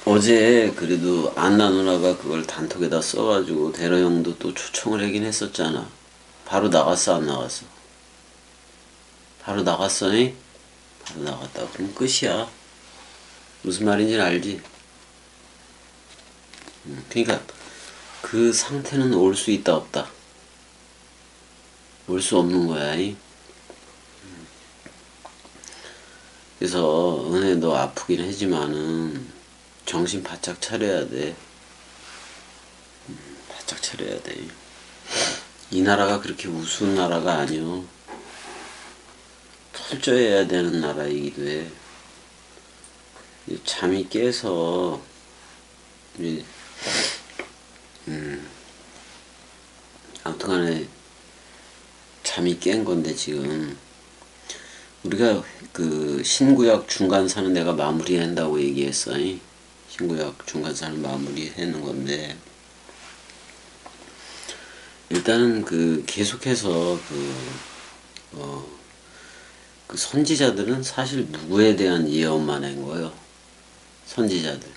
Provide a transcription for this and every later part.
어제 그래도 안나 누나가 그걸 단톡에다 써가지고 대러 형도 또 초청을 하긴 했었잖아. 바로 나갔어, 안 나갔어? 바로 나갔어니? 바로 나갔다. 그럼 끝이야. 무슨 말인지는 알지? 그러니까 그 상태는 올 수 있다 없다. 올 수 없는 거야. 그래서 은혜 너 아프긴 하지만은 정신 바짝 차려야 돼. 바짝 차려야 돼. 이 나라가 그렇게 우스운 나라가 아니여. 철저해야 되는 나라이기도 해. 잠이 깨서 아무튼간에 잠이 깬 건데 지금 우리가 그 신구약 중간사는 내가 마무리한다고 얘기했어. 신구약 중간사는 마무리하는 건데 일단은 그 계속해서 그 선지자들은 사실 누구에 대한 예언만 한 거예요. 선지자들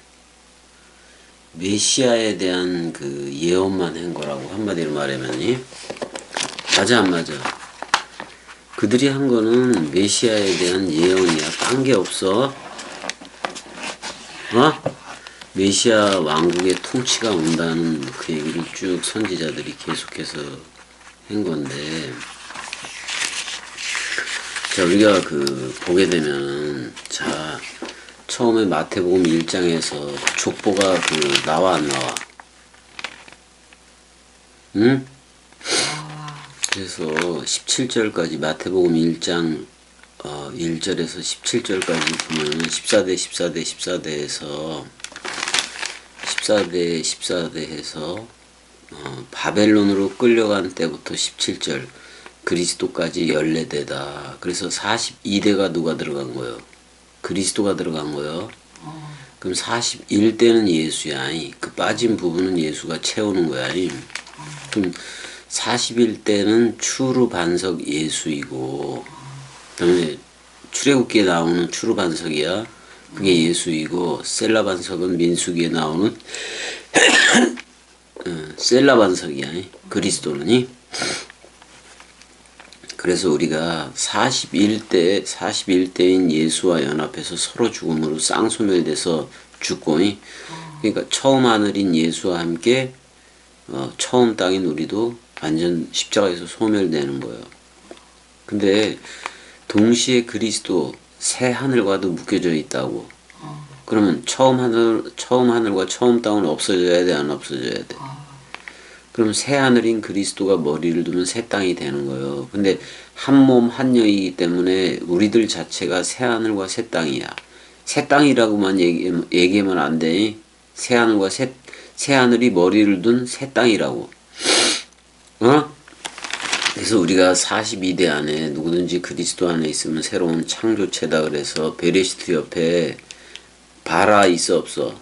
메시아에 대한 그 예언만 한 거라고 한마디로 말하면 맞아 안 맞아? 그들이 한 거는 메시아에 대한 예언이야. 딴 게 없어. 메시아 왕국의 통치가 온다는 그 얘기를 쭉 선지자들이 계속해서 한 건데, 자, 우리가 그 보게 되면, 자, 처음에 마태복음 1장에서 족보가 그 나와 안 나와? 응? 그래서 17절까지 마태복음 1장 1절에서 17절까지 보면 14대 해서 바벨론으로 끌려간 때부터 17절 그리스도까지 14대다. 그래서 42대가 누가 들어간 거예요? 그리스도가 들어간 거예요. 그럼 41대는 예수야. 그 빠진 부분은 예수가 채우는 거야. 그럼 41대는 추루 반석 예수이고, 그다음에 출애굽기에 나오는 추루 반석이야. 그게 예수이고, 셀라 반석은 민수기에 나오는 셀라 반석이야. 그리스도는. 그래서 우리가 41대인 예수와 연합해서 서로 죽음으로 쌍소멸돼서 죽고, 그러니까 처음 하늘인 예수와 함께 처음 땅인 우리도 완전 십자가에서 소멸되는 거예요. 근데 동시에 그리스도 새 하늘과도 묶여져 있다고. 그러면 처음 하늘과 처음 땅은 없어져야 돼, 안 없어져야 돼? 그럼 새 하늘인 그리스도가 머리를 두면 새 땅이 되는 거예요. 근데 한 몸 한 영이기 때문에 우리들 자체가 새 하늘과 새 땅이야. 새 땅이라고만 얘기하면 안 돼. 새 하늘과 새 하늘이 머리를 둔 새 땅이라고. 그래서 우리가 42대 안에 누구든지 그리스도 안에 있으면 새로운 창조체다. 그래서 베레시트 옆에 바라 있어 없어?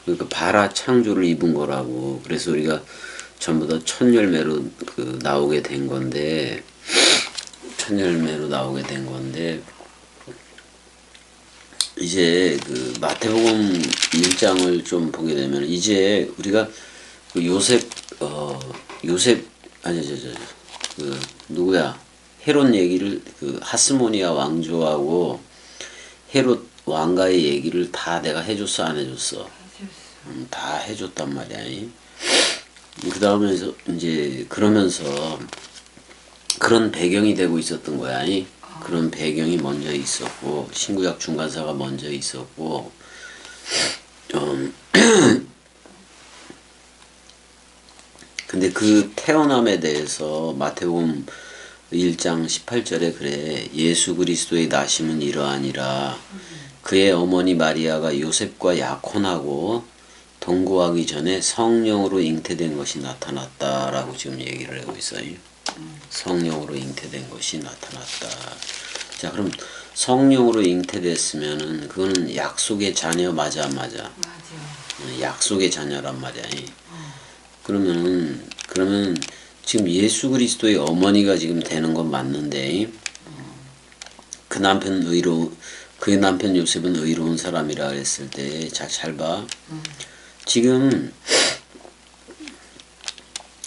그러니까 바라 창조를 입은 거라고. 그래서 우리가 전부 다 첫 열매로 나오게 된 건데, 이제 그 마태복음 1장을 좀 보게 되면 이제 우리가 그 요셉 누구야? 헤롯 얘기를 그 하스모니아 왕조하고 헤롯 왕가의 얘기를 다 내가 해줬어 안 해줬어? 다 해줬단 말이야. 그 다음에 이제 그러면서 그런 배경이 되고 있었던 거야. 그런 배경이 먼저 있었고 신구약 중간사가 먼저 있었고 근데 그 태어남에 대해서 마태복음 1장 18절에 그래. 예수 그리스도의 나심은 이러하니라. 그의 어머니 마리아가 요셉과 약혼하고 동거하기 전에 성령으로 잉태된 것이 나타났다라고 지금 얘기를 하고 있어요. 성령으로 잉태된 것이 나타났다. 자, 그럼 성령으로 잉태됐으면은 그거는 약속의 자녀 맞아 안 맞아? 맞아. 약속의 자녀란 말이야. 그러면 지금 예수 그리스도의 어머니가 지금 되는 건 맞는데 그 남편 요셉은 의로운 사람이라 그랬을 때 잘 봐. 지금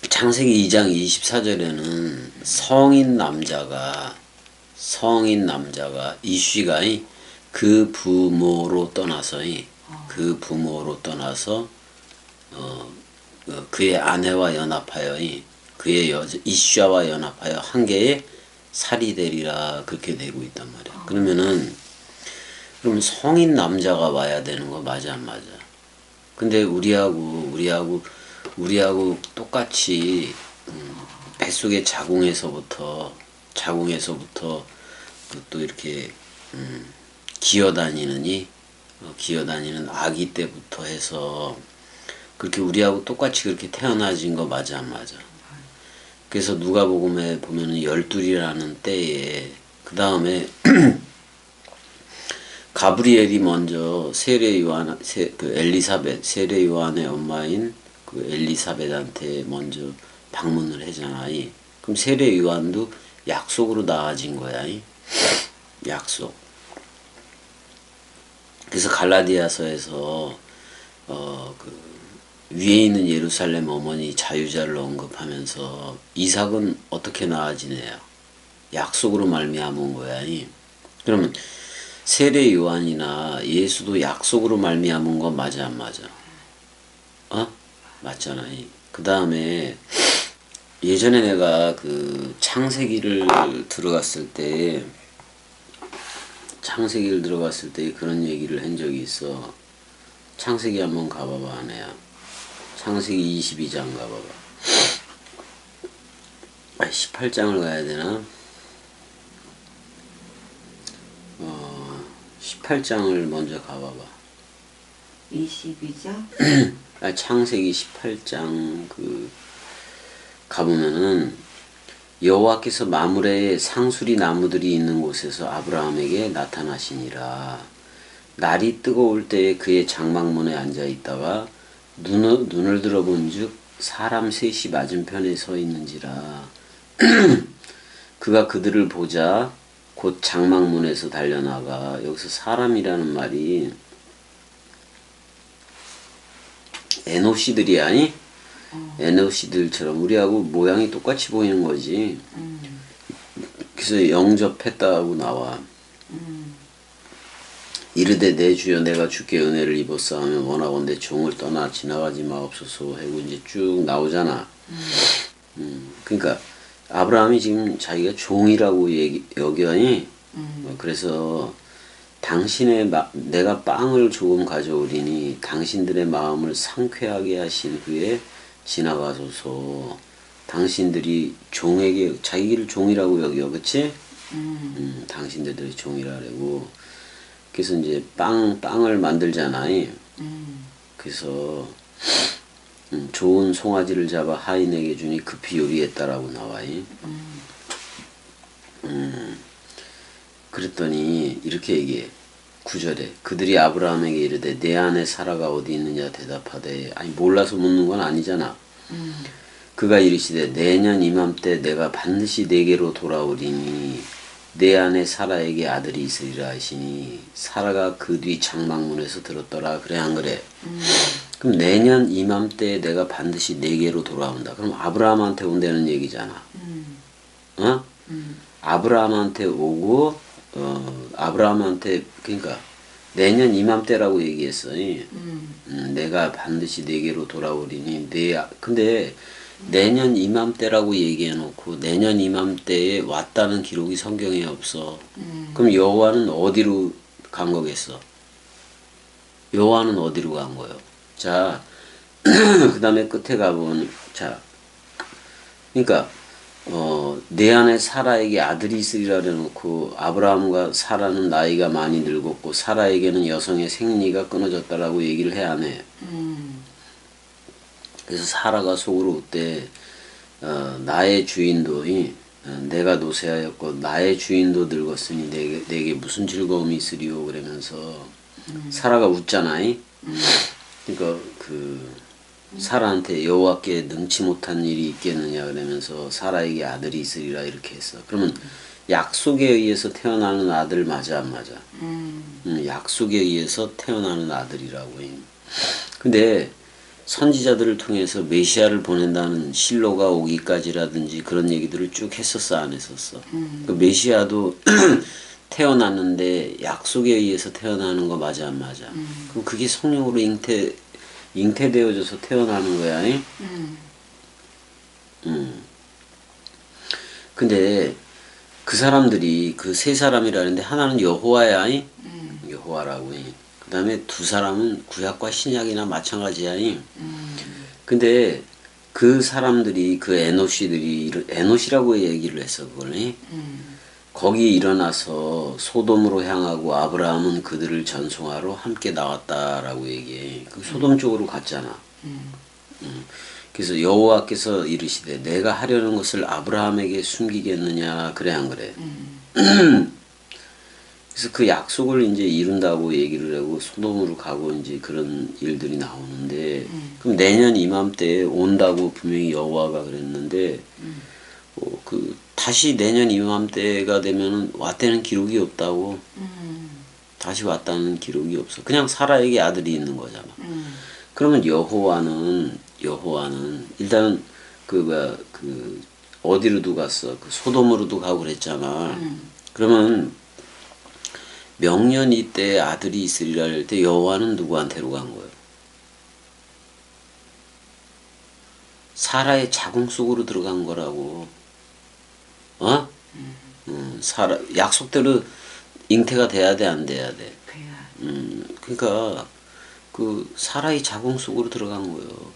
창세기 2장 24절에는 성인 남자가 이쉬가 그 부모로 떠나서 그의 아내와 연합하여 그의 이쉬와 연합하여 한 개의 살이 되리라 그렇게 되고 있단 말이야. 그러면 성인 남자가 와야 되는 거 맞아 안 맞아? 근데 우리하고 똑같이 뱃속의 자궁에서부터 또 이렇게 기어다니는 아기 때부터 해서 그렇게 우리하고 똑같이 그렇게 태어나진 거 맞아 안 맞아? 그래서 누가복음에 보면은 열둘이라는 때에 그 다음에 가브리엘이 먼저 세례 요한의 엄마인 그 엘리사벳한테 먼저 방문을 하잖아. 그럼 세례 요한도 약속으로 나아진 거야. 약속. 그래서 갈라디아서에서 그 위에 있는 예루살렘 어머니 자유자를 언급하면서 이삭은 어떻게 나아지네요? 약속으로 말미암은 거야. 그러면 세례 요한이나 예수도 약속으로 말미암은 건 맞아 안 맞아? 맞잖아. 그 다음에 예전에 내가 그 창세기를 들어갔을 때 그런 얘기를 한 적이 있어. 창세기 한번 가봐봐, 아내야. 창세기 22장 가봐봐. 18장을 가야 되나? 18장을 먼저 가봐봐. 22장? 창세기 18장 가보면은 여호와께서 마므레에 상수리 나무들이 있는 곳에서 아브라함에게 나타나시니라. 날이 뜨거울 때에 그의 장막문에 앉아 있다가 눈을 들어본즉 사람 셋이 맞은편에 서 있는지라. 그가 그들을 보자 곧 장막문에서 달려나가. 여기서 사람이라는 말이 에노시들이 아니? 에노시들처럼 우리하고 모양이 똑같이 보이는 거지. 그래서 영접했다고 나와. 이르되 내 주여 내가 주께 은혜를 입었사 하면 원하건대 종을 떠나 지나가지 마옵소서 하고 이제 쭉 나오잖아. 그러니까 아브라함이 지금 자기가 종이라고 여겨니 그래서 내가 빵을 조금 가져오리니 당신들의 마음을 상쾌하게 하신 후에 지나가소서. 당신들이 종에게 자기를 종이라고 여겨, 그치? 당신들이 종이라고. 그래서 이제 빵을 만들잖아. 그래서 좋은 송아지를 잡아 하인에게 주니 급히 요리했다라고 나와. 그랬더니 이렇게 얘기해. 9절에 그들이 아브라함에게 이르되 내 아내 사라가 어디 있느냐 대답하되. 아니 몰라서 묻는 건 아니잖아. 그가 이르시되 내년 이맘때 내가 반드시 내게로 돌아오리니 내 아내 사라에게 아들이 있으리라 하시니 사라가 그 뒤 장막문에서 들었더라. 그래 안 그래? 그럼 내년 이맘때 내가 반드시 내게로 돌아온다. 그럼 아브라함한테 온다는 얘기잖아. 아브라함한테 오고 아브라함한테 그러니까 내년 이맘때라고 얘기했어. 내가 반드시 내게로 돌아오리니 근데 내년 이맘때라고 얘기해놓고 내년 이맘때에 왔다는 기록이 성경에 없어. 그럼 여호와는 어디로 간 거겠어? 여호와는 어디로 간 거예요? 자, 그 다음에 끝에 가보면 자, 그러니까 내 안에 사라에게 아들이 있으리라 해놓고 아브라함과 사라는 나이가 많이 늙었고 사라에게는 여성의 생리가 끊어졌다라고 얘기를 해 안 해? 그래서 사라가 속으로 그때 나의 주인도 내가 노쇠하였고 나의 주인도 늙었으니 내게 무슨 즐거움이 있으리요 그러면서 사라가 웃잖아요. 그러니까 그 사라한테 여호와께 능치 못한 일이 있겠느냐 그러면서 사라에게 아들이 있으리라 이렇게 했어. 그러면 약속에 의해서 태어나는 아들 맞아 안 맞아? 약속에 의해서 태어나는 아들이라고. 근데 선지자들을 통해서 메시아를 보낸다는 실로가 오기까지라든지 그런 얘기들을 쭉 했었어 안 했었어? 그 메시아도 태어났는데 약속에 의해서 태어나는 거 맞아 안 맞아? 그럼 그게 성령으로 잉태되어져서 태어나는 거야. 근데 그 사람들이 그 세 사람이라는데 하나는 여호와야. 여호와라고. 그 다음에 두 사람은 구약과 신약이나 마찬가지야. 근데 그 사람들이 그 에노시라고 얘기를 했어 그걸. 거기 일어나서 소돔으로 향하고 아브라함은 그들을 전송하러 함께 나왔다라고 얘기해. 그 소돔 쪽으로 갔잖아. 그래서 여호와께서 이르시되 내가 하려는 것을 아브라함에게 숨기겠느냐 그래 안 그래? 그래서 그 약속을 이제 이룬다고 얘기를 하고 소돔으로 가고 이제 그런 일들이 나오는데 그럼 내년 이맘때에 온다고 분명히 여호와가 그랬는데 그 다시 내년 이맘때가 되면은 왔다는 기록이 없다고. 다시 왔다는 기록이 없어. 그냥 사라에게 아들이 있는 거잖아. 그러면 여호와는 일단은 그 어디로도 갔어. 그 소돔으로도 가고 그랬잖아. 그러면 명년이 때 아들이 있으리라 할 때 여호와는 누구한테로 간 거예요? 사라의 자궁 속으로 들어간 거라고. 어? 사라 약속대로 잉태가 돼야 돼 안 돼야 돼? 그러니까 그 사라의 자궁 속으로 들어간 거예요.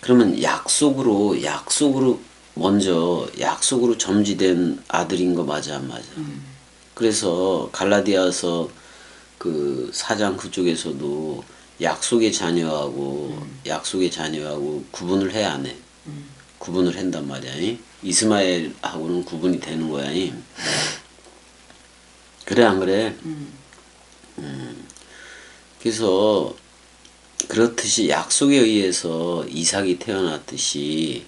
그러면 약속으로 먼저 약속으로 점지된 아들인 거 맞아 안 맞아? 그래서 갈라디아서 그 4장 그쪽에서도 약속의 자녀하고 구분을 해 안 해? 구분을 한단 말이야. 이스마엘하고는 구분이 되는 거야. 그래 안 그래? 그래서 그렇듯이 약속에 의해서 이삭이 태어났듯이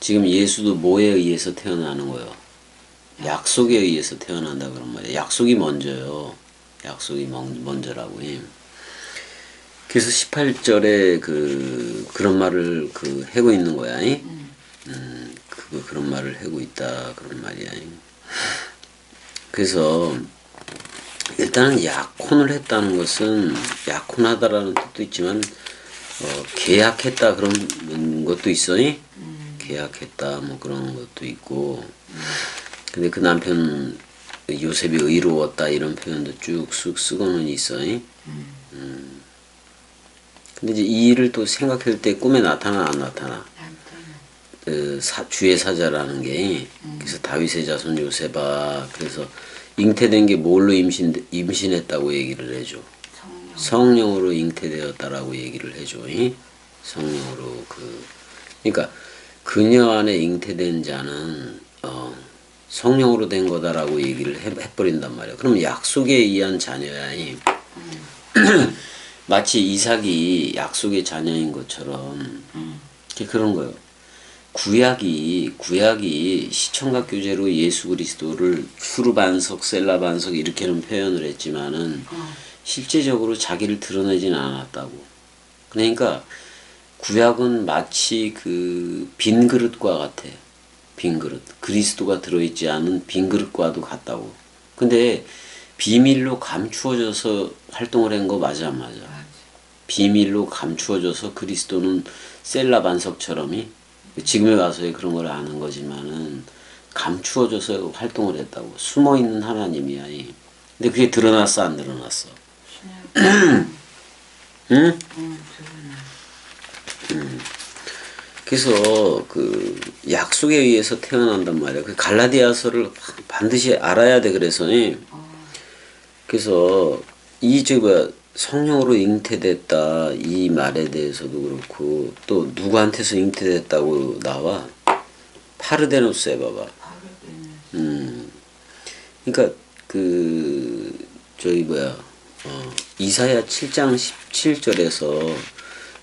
지금 예수도 뭐에 의해서 태어나는 거예요? 약속에 의해서 태어난다 그런 말이야. 약속이 먼저요. 약속이 먼저라고. 그래서 18절에 그런 말을 하고 있는 거야. 그런 말을 하고 있다 그런 말이야. 그래서 일단은 약혼을 했다는 것은 약혼하다라는 뜻도 있지만 계약했다 그런 것도 있어. 계약했다 뭐 그런 것도 있고. 근데 그 남편 요셉이 의로웠다 이런 표현도 쭉 쓰고는 있어. 근데 이제 이 일을 또 생각할 때 꿈에 나타나 안 나타나? 주의 사자라는 게 그래서 다윗의 자손 요셉아 그래서 잉태된 게 뭘로 임신했다고 얘기를 해줘. 성령으로 잉태되었다라고 얘기를 해줘. 성령으로 그러니까 그녀 안에 잉태된 자는 성령으로 된 거다라고 얘기를 해버린단 말이야. 그럼 약속에 의한 자녀야. 마치 이삭이 약속의 자녀인 것처럼 그런 거예요. 구약이 시청각 교제로 예수 그리스도를 수르 반석, 셀라 반석 이렇게는 표현을 했지만은 실제적으로 자기를 드러내진 않았다고. 그러니까 구약은 마치 그 빈 그릇과 같아. 빈 그릇. 그리스도가 들어있지 않은 빈 그릇과도 같다고. 근데 비밀로 감추어져서 활동을 한 거 맞아 안 맞아? 비밀로 감추어져서 그리스도는 셀라 반석처럼이 지금에 와서의 그런 걸 아는 거지만은 감추어져서 활동을 했다고. 숨어있는 하나님이야. 근데 그게 드러났어 안 드러났어? 응? 그래서 그 약속에 의해서 태어난단 말이야. 그 갈라디아서를 반드시 알아야 돼. 그래서 성령으로 잉태됐다 이 말에 대해서도 그렇고 또 누구한테서 잉태됐다고 나와? 파르데노스 해봐봐. 그러니까 이사야 7장 17절에서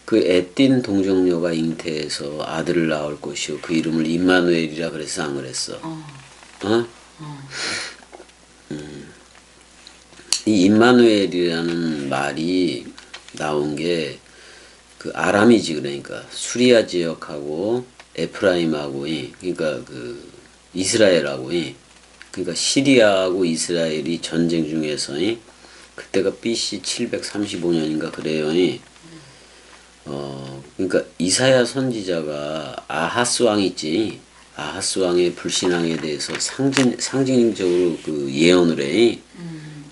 그 에띤 동정녀가 잉태해서 아들을 낳을 것이요 그 이름을 임마누엘이라 그래서 안 그랬어? 이 임마누엘이라는 말이 나온 게 그 아람이지. 그러니까 수리아 지역하고 에프라임하고 그러니까 그 이스라엘하고 그러니까 시리아하고 이스라엘이 전쟁 중에서 그때가 BC 735년인가 그래요. 그러니까 이사야 선지자가 아하스 왕 있지. 아하스 왕의 불신앙에 대해서 상징적으로 그 예언을 해.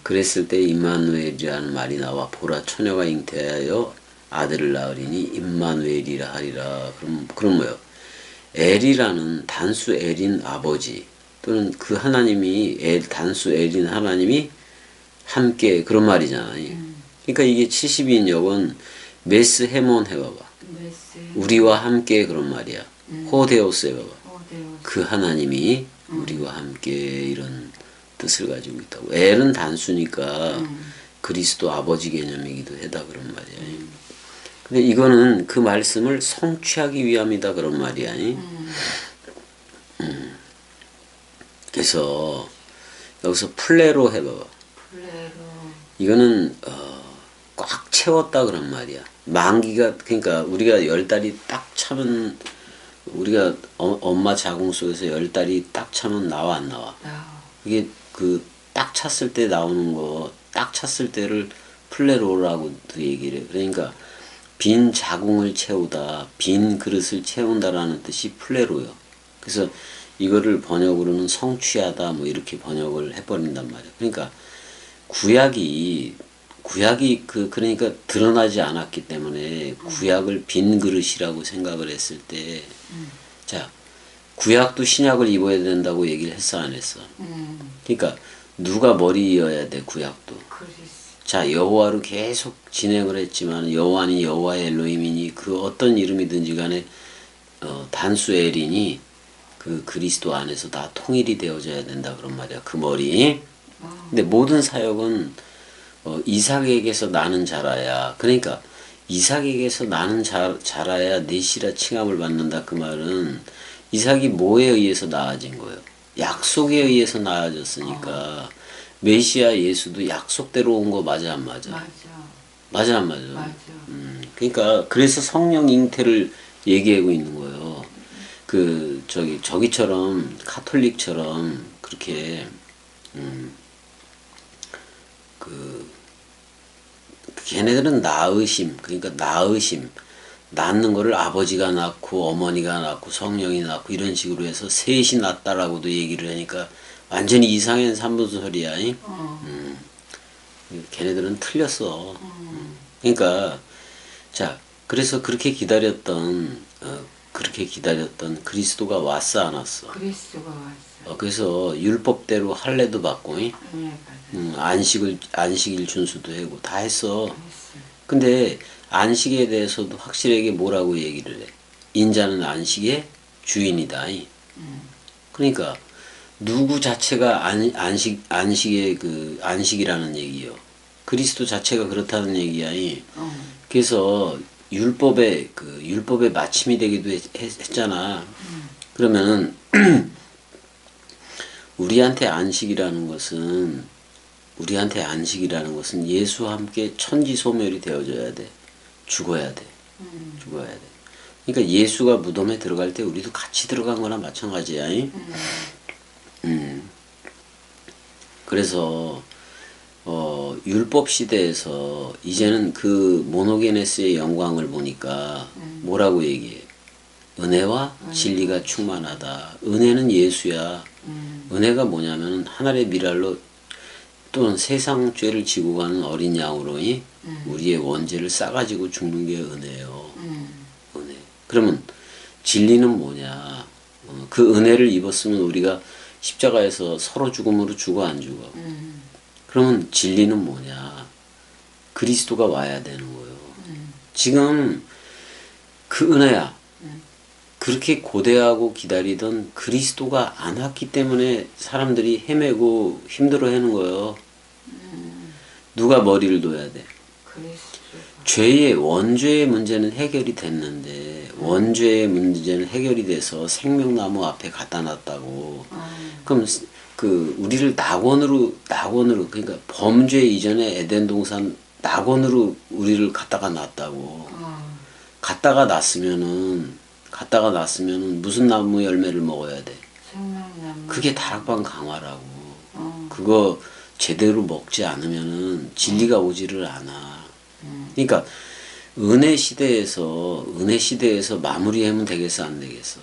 그랬을 때 임마누엘이라는 말이 나와. 보라 처녀가 잉태하여 아들을 낳으리니 임마누엘이라 하리라. 그럼 뭐요? 엘이라는 단수 엘인 아버지 또는 그 하나님이 단수 엘인 하나님이 함께 그런 말이잖아. 그러니까 이게 72인역은 메스 헤몬 해봐봐. 우리와 함께 그런 말이야. 호데오스 해봐봐. 그 하나님이 우리와 함께 이런 뜻을 가지고 있다고. 엘은 단수니까 그리스도 아버지 개념이기도 하다 그런 말이야. 근데 이거는 그 말씀을 성취하기 위함이다 그런 말이야. 그래서 여기서 플레로 해봐봐. 이거는 꽉 채웠다 그런 말이야. 만기가 그러니까 우리가 10달이 딱 차면 우리가 엄마 자궁 속에서 10달이 딱 차면 나와 안 나와? 이게 그 딱 찼을 때 나오는 거 딱 찼을 때를 플레로라고도 얘기를 해. 그러니까 빈 자궁을 채우다, 빈 그릇을 채운다라는 뜻이 플레로요. 그래서 이거를 번역으로는 성취하다 뭐 이렇게 번역을 해버린단 말이야. 그러니까 구약이 그러니까 드러나지 않았기 때문에 구약을 빈 그릇이라고 생각을 했을 때, 자 구약도 신약을 입어야 된다고 얘기를 했어 안 했어? 그러니까 누가 머리여야 돼 구약도. 자 여호와로 계속 진행을 했지만 여호와니 여호와의 엘로힘이니 그 어떤 이름이든지 간에 단수 엘이니 그 그리스도 안에서 다 통일이 되어져야 된다 그런 말이야. 그 머리. 근데 모든 사역은 이삭에게서 나는 자라야. 그러니까 이삭에게서 나는 자라야 넷이라 칭함을 받는다. 그 말은 이삭이 뭐에 의해서 나아진 거예요? 약속에 의해서 나아졌으니까 메시아 예수도 약속대로 온 거 맞아 안 맞아? 맞아 안 맞아? 그러니까 그래서 성령 잉태를 얘기하고 있는 거예요. 저기처럼 카톨릭처럼 그렇게 걔네들은 그러니까 낳는 거를 아버지가 낳고 어머니가 낳고 성령이 낳고 이런 식으로 해서 셋이 낳았다라고도 얘기를 하니까 완전히 이상한 산부설이야. 걔네들은 틀렸어. 그러니까 자 그래서 그렇게 기다렸던 그리스도가 왔어 안 왔어? 그리스도가 왔어. 그래서 율법대로 할례도 받고, 안식일 준수도 하고 다 했어. 근데 안식에 대해서도 확실하게 뭐라고 얘기를 해? 인자는 안식의 주인이다. 그러니까 누구 자체가 안식의 그 안식이라는 얘기요. 그리스도 자체가 그렇다는 얘기야. 그래서 율법의 마침이 되기도 했잖아. 그러면은 우리한테 안식이라는 것은 예수와 함께 천지 소멸이 되어져야 돼. 죽어야 돼. 그러니까 예수가 무덤에 들어갈 때 우리도 같이 들어간 거나 마찬가지야. 그래서 율법 시대에서 이제는 그 모노게네스의 영광을 보니까 뭐라고 얘기해? 은혜와 진리가 충만하다. 은혜는 예수야. 은혜가 뭐냐면 하늘의 미랄로 또는 세상 죄를 지고 가는 어린 양으로 우리의 원죄를 싸가지고 죽는 게 은혜예요. 은혜. 그러면 진리는 뭐냐? 그 은혜를 입었으면 우리가 십자가에서 서로 죽음으로 죽어 안 죽어? 그러면 진리는 뭐냐? 그리스도가 와야 되는 거예요. 지금 그 은혜야. 그렇게 고대하고 기다리던 그리스도가 안 왔기 때문에 사람들이 헤매고 힘들어하는 거예요. 누가 머리를 둬야 돼? 죄의 원죄의 문제는 해결이 됐는데 원죄의 문제는 해결이 돼서 생명나무 앞에 갖다 놨다고. 그럼 그 우리를 낙원으로 그러니까 범죄 이전에 에덴 동산 낙원으로 우리를 갖다가 놨다고. 갖다가 놨으면은 무슨 나무 열매를 먹어야 돼? 생명나무. 그게 다락방 강화라고. 그거 제대로 먹지 않으면은 진리가 오지를 않아. 그러니까 은혜 시대에서 마무리하면 되겠어, 안 되겠어?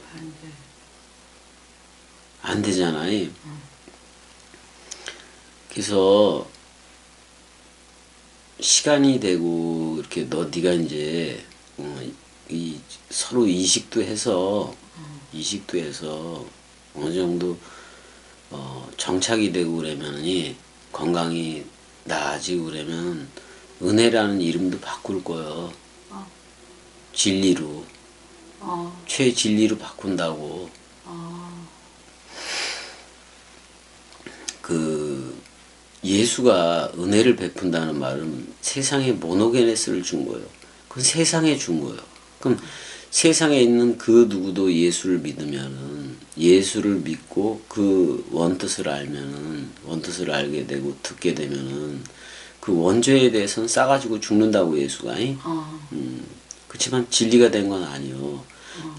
안 되잖아요. 그래서 시간이 되고 이렇게 네가 이제 이 서로 이식도 해서 어느 정도 정착이 되고 그러면이 건강이 나아지고 그러면 은혜라는 이름도 바꿀 거예요. 진리로. 최진리로 바꾼다고. 그 예수가 은혜를 베푼다는 말은 세상에 모노게네스를 준 거예요. 그건 세상에 준 거예요. 그럼 세상에 있는 그 누구도 예수를 믿으면은 예수를 믿고 그 원뜻을 알게 되고 듣게 되면은 그 원죄에 대해서는 싸가지고 죽는다고 예수가. 그렇지만 진리가 된 건 아니요.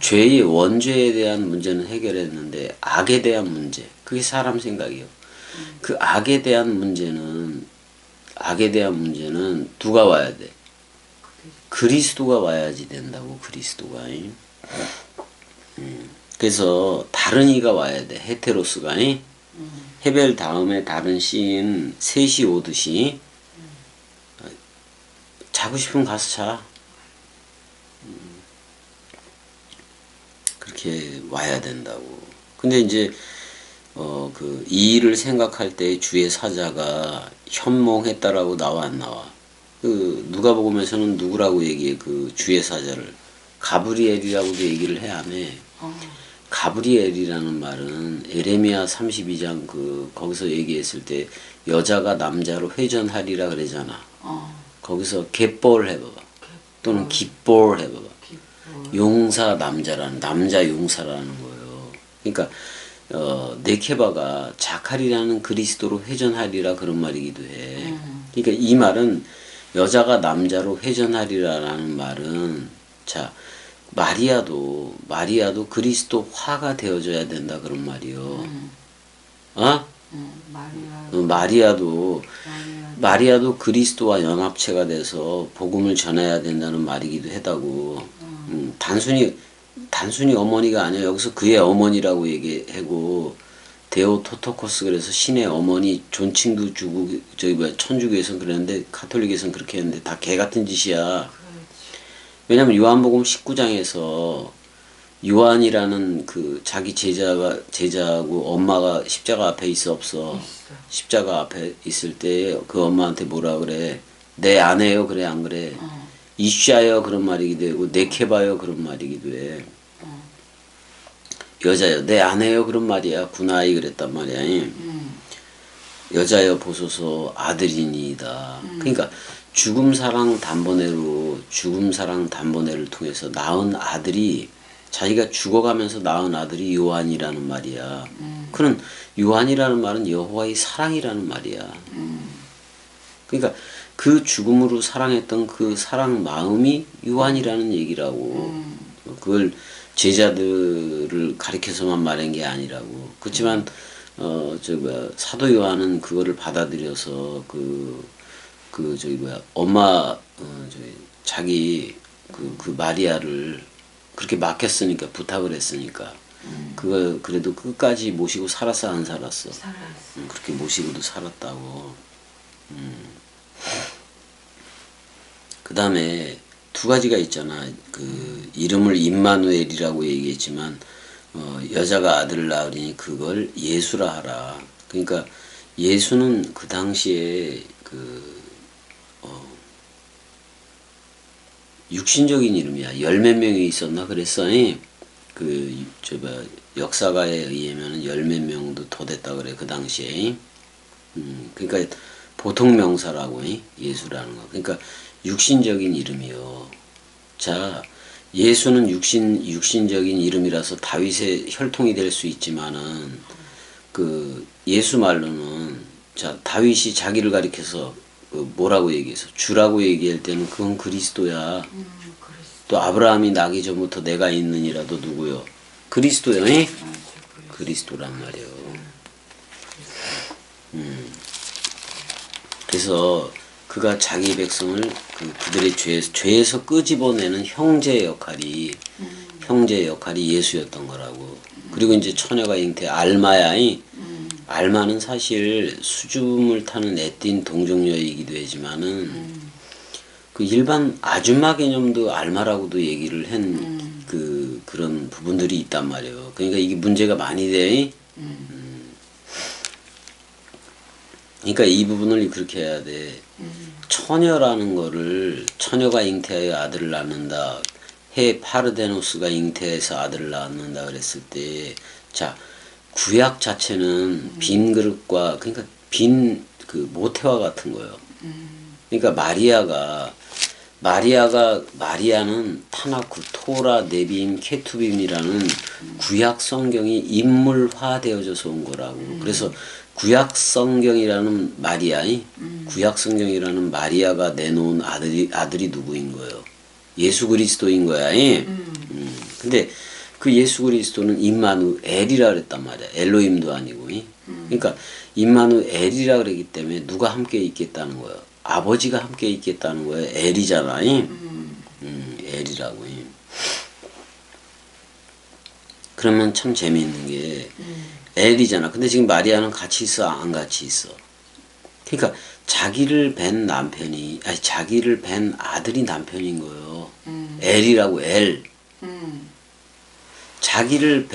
죄의 원죄에 대한 문제는 해결했는데 악에 대한 문제, 그게 사람 생각이요. 그 악에 대한 문제는 누가 와야 돼? 그리스도가 와야지 된다고. 그리스도가. 그래서 다른 이가 와야 돼. 헤테로스가. 헤벨 다음에 다른 씨인 셋이 오듯이 자고 싶으면 가서 자. 그렇게 와야 된다고. 근데 이제 이 일을 생각할 때 주의 사자가 현몽했다라고 나와 안 나와? 그 누가복음에서는 누구라고 얘기해? 그 주의 사자를 가브리엘이라고도 얘기를 해, 안 해? 가브리엘이라는 말은 에레미야 32장 거기서 얘기했을 때 여자가 남자로 회전하리라 그러잖아. 거기서 갯볼 해봐봐. 또는 깃볼 해봐봐. 용사 남자라는 남자 용사라는 거예요. 그러니까 네케바가 자칼이라는 그리스도로 회전하리라 그런 말이기도 해. 그러니까 이 말은 여자가 남자로 회전하리라라는 말은 말이야도 그리스도화가 되어져야 된다 그런 말이요. 마리아도 그리스도와 연합체가 돼서 복음을 전해야 된다는 말이기도 하다고. 단순히 어머니가 아니라 여기서 그의 어머니라고 얘기하고 데오토토코스 그래서 신의 어머니 존칭도 주고 천주교에서는 그랬는데 카톨릭에서는 그렇게 했는데 다 개 같은 짓이야. 왜냐면 요한복음 19장에서 요한이라는 그 자기 제자하고 엄마가 십자가 앞에 있어 없어? 십자가 앞에 있을 때 그 엄마한테 뭐라 그래? 내 아내요 그래 안 그래? 이샤요 그런 말이기도 하고 네케바요 그런 말이기도 해. 여자요 내 아내요 그런 말이야. 구나이 그랬단 말이야. 여자여 보소서 아들이니이다. 그러니까 죽음 사랑 단번에를 통해서 낳은 아들이 자기가 죽어가면서 낳은 아들이 요한이라는 말이야. 그는 요한이라는 말은 여호와의 사랑이라는 말이야. 그러니까 그 죽음으로 사랑했던 그 사랑 마음이 요한이라는 얘기라고. 그걸 제자들을 가리켜서만 말한 게 아니라고. 그렇지만 사도 요한은 그거를 받아들여서 엄마 자기 그 마리아를 그렇게 맡겼으니까 부탁을 했으니까 그거 그래도 끝까지 모시고 살았어 안 살았어? 그렇게 모시고도 살았다고. 그 다음에 두 가지가 있잖아. 그 이름을 임마누엘이라고 얘기했지만 여자가 아들을 낳으니 그걸 예수라 하라. 그러니까 예수는 그 당시에 육신적인 이름이야. 열 몇 명이 있었나 그랬어. 역사가에 의하면 열 몇 명도 더 됐다 그래 그 당시에. 그러니까 보통 명사라고 예수라는 거. 그러니까 육신적인 이름이요. 자, 예수는 육신적인 이름이라서 다윗의 혈통이 될 수 있지만은 그 예수 말로는 자 다윗이 자기를 가리켜서 뭐라고 얘기해서 주라고 얘기할 때는 그건 그리스도야. 또 아브라함이 나기 전부터 내가 있느니라도 누구요? 그리스도요. 그리스도란 말이요. 그래서 그가 자기 백성을 그들의 죄에서 끄집어내는 형제의 역할이 예수였던 거라고. 그리고 이제 처녀가 잉태 알마야이 알마는 사실 수줍음을 타는 애띤 동정녀이기도 하지만은 그 일반 아줌마 개념도 알마라고도 얘기를 한 그런 부분들이 있단 말이에요. 그러니까 이게 문제가 많이 돼. 그러니까 이 부분을 그렇게 해야 돼. 처녀라는 거를 처녀가 잉태하여 아들을 낳는다. 해 파르데노스가 잉태해서 아들을 낳는다 그랬을 때, 자 구약 자체는 빈 그릇과 그러니까 빈 그 모태와 같은 거예요. 그러니까 마리아는 타나크, 토라, 네빔, 케투빔이라는 구약 성경이 인물화되어져서 온 거라고. 그래서 구약 성경이라는 마리아가 내놓은 아들이 누구인 거예요? 예수 그리스도인 거야. 근데 그 예수 그리스도는 임마누엘이라 그랬단 말이야. 엘로힘도 아니고. 그러니까 임마누엘이라 그랬기 때문에 누가 함께 있겠다는 거예요? 아버지가 함께 있겠다는 거예요. 엘이잖아. 엘이라고. 그러면 참 재미있는 게 엘이잖아. 근데 지금 마리아는 같이 있어, 안 같이 있어? 그러니까 자기를 뵌 아들이 남편인 거예요. 엘이라고 엘. 자기를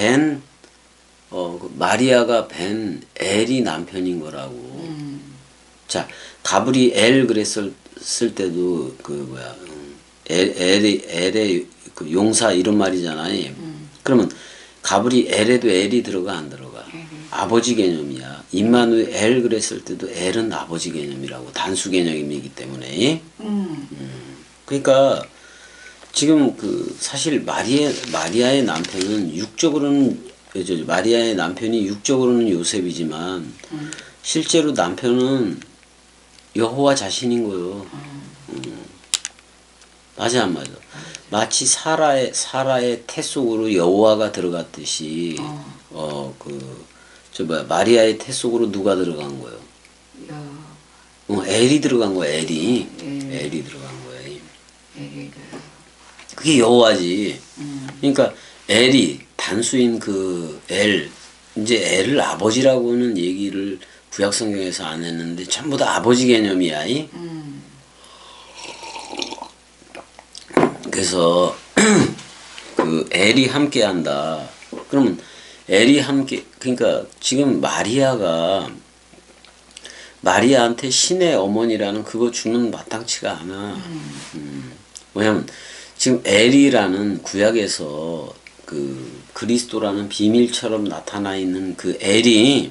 마리아가 뵌 엘이 남편인 거라고. 자, 가브리엘 그랬을 때도 엘의 그 용사 이런 말이잖아요. 그러면 가브리엘에도 엘이 들어가 안 들어가? 아버지 개념이야. 임마누엘 그랬을 때도 엘은 아버지 개념이라고. 단수 개념이기 때문에. 그러니까 지금 사실 마리아의 남편은 마리아의 남편이 육적으로는 요셉이지만 실제로 남편은 여호와 자신인 거요. 맞아 안 맞아? 마치 사라의 태 속으로 여호와가 들어갔듯이 마리아의 태 속으로 누가 들어간 거예요? 엘이 들어간 거야. 엘이 들어간 거야. 그게 여호와지. 그러니까 엘이 단수인 이제 엘을 아버지라고는 얘기를 구약 성경에서 안 했는데 전부 다 아버지 개념이야. 그래서 그 엘이 함께 한다. 그러면 그러니까 지금 마리아한테 신의 어머니라는 그거 주는 마땅치가 않아. 왜냐면 지금 엘이라는 구약에서 그리스도라는 비밀처럼 나타나 있는 그 엘이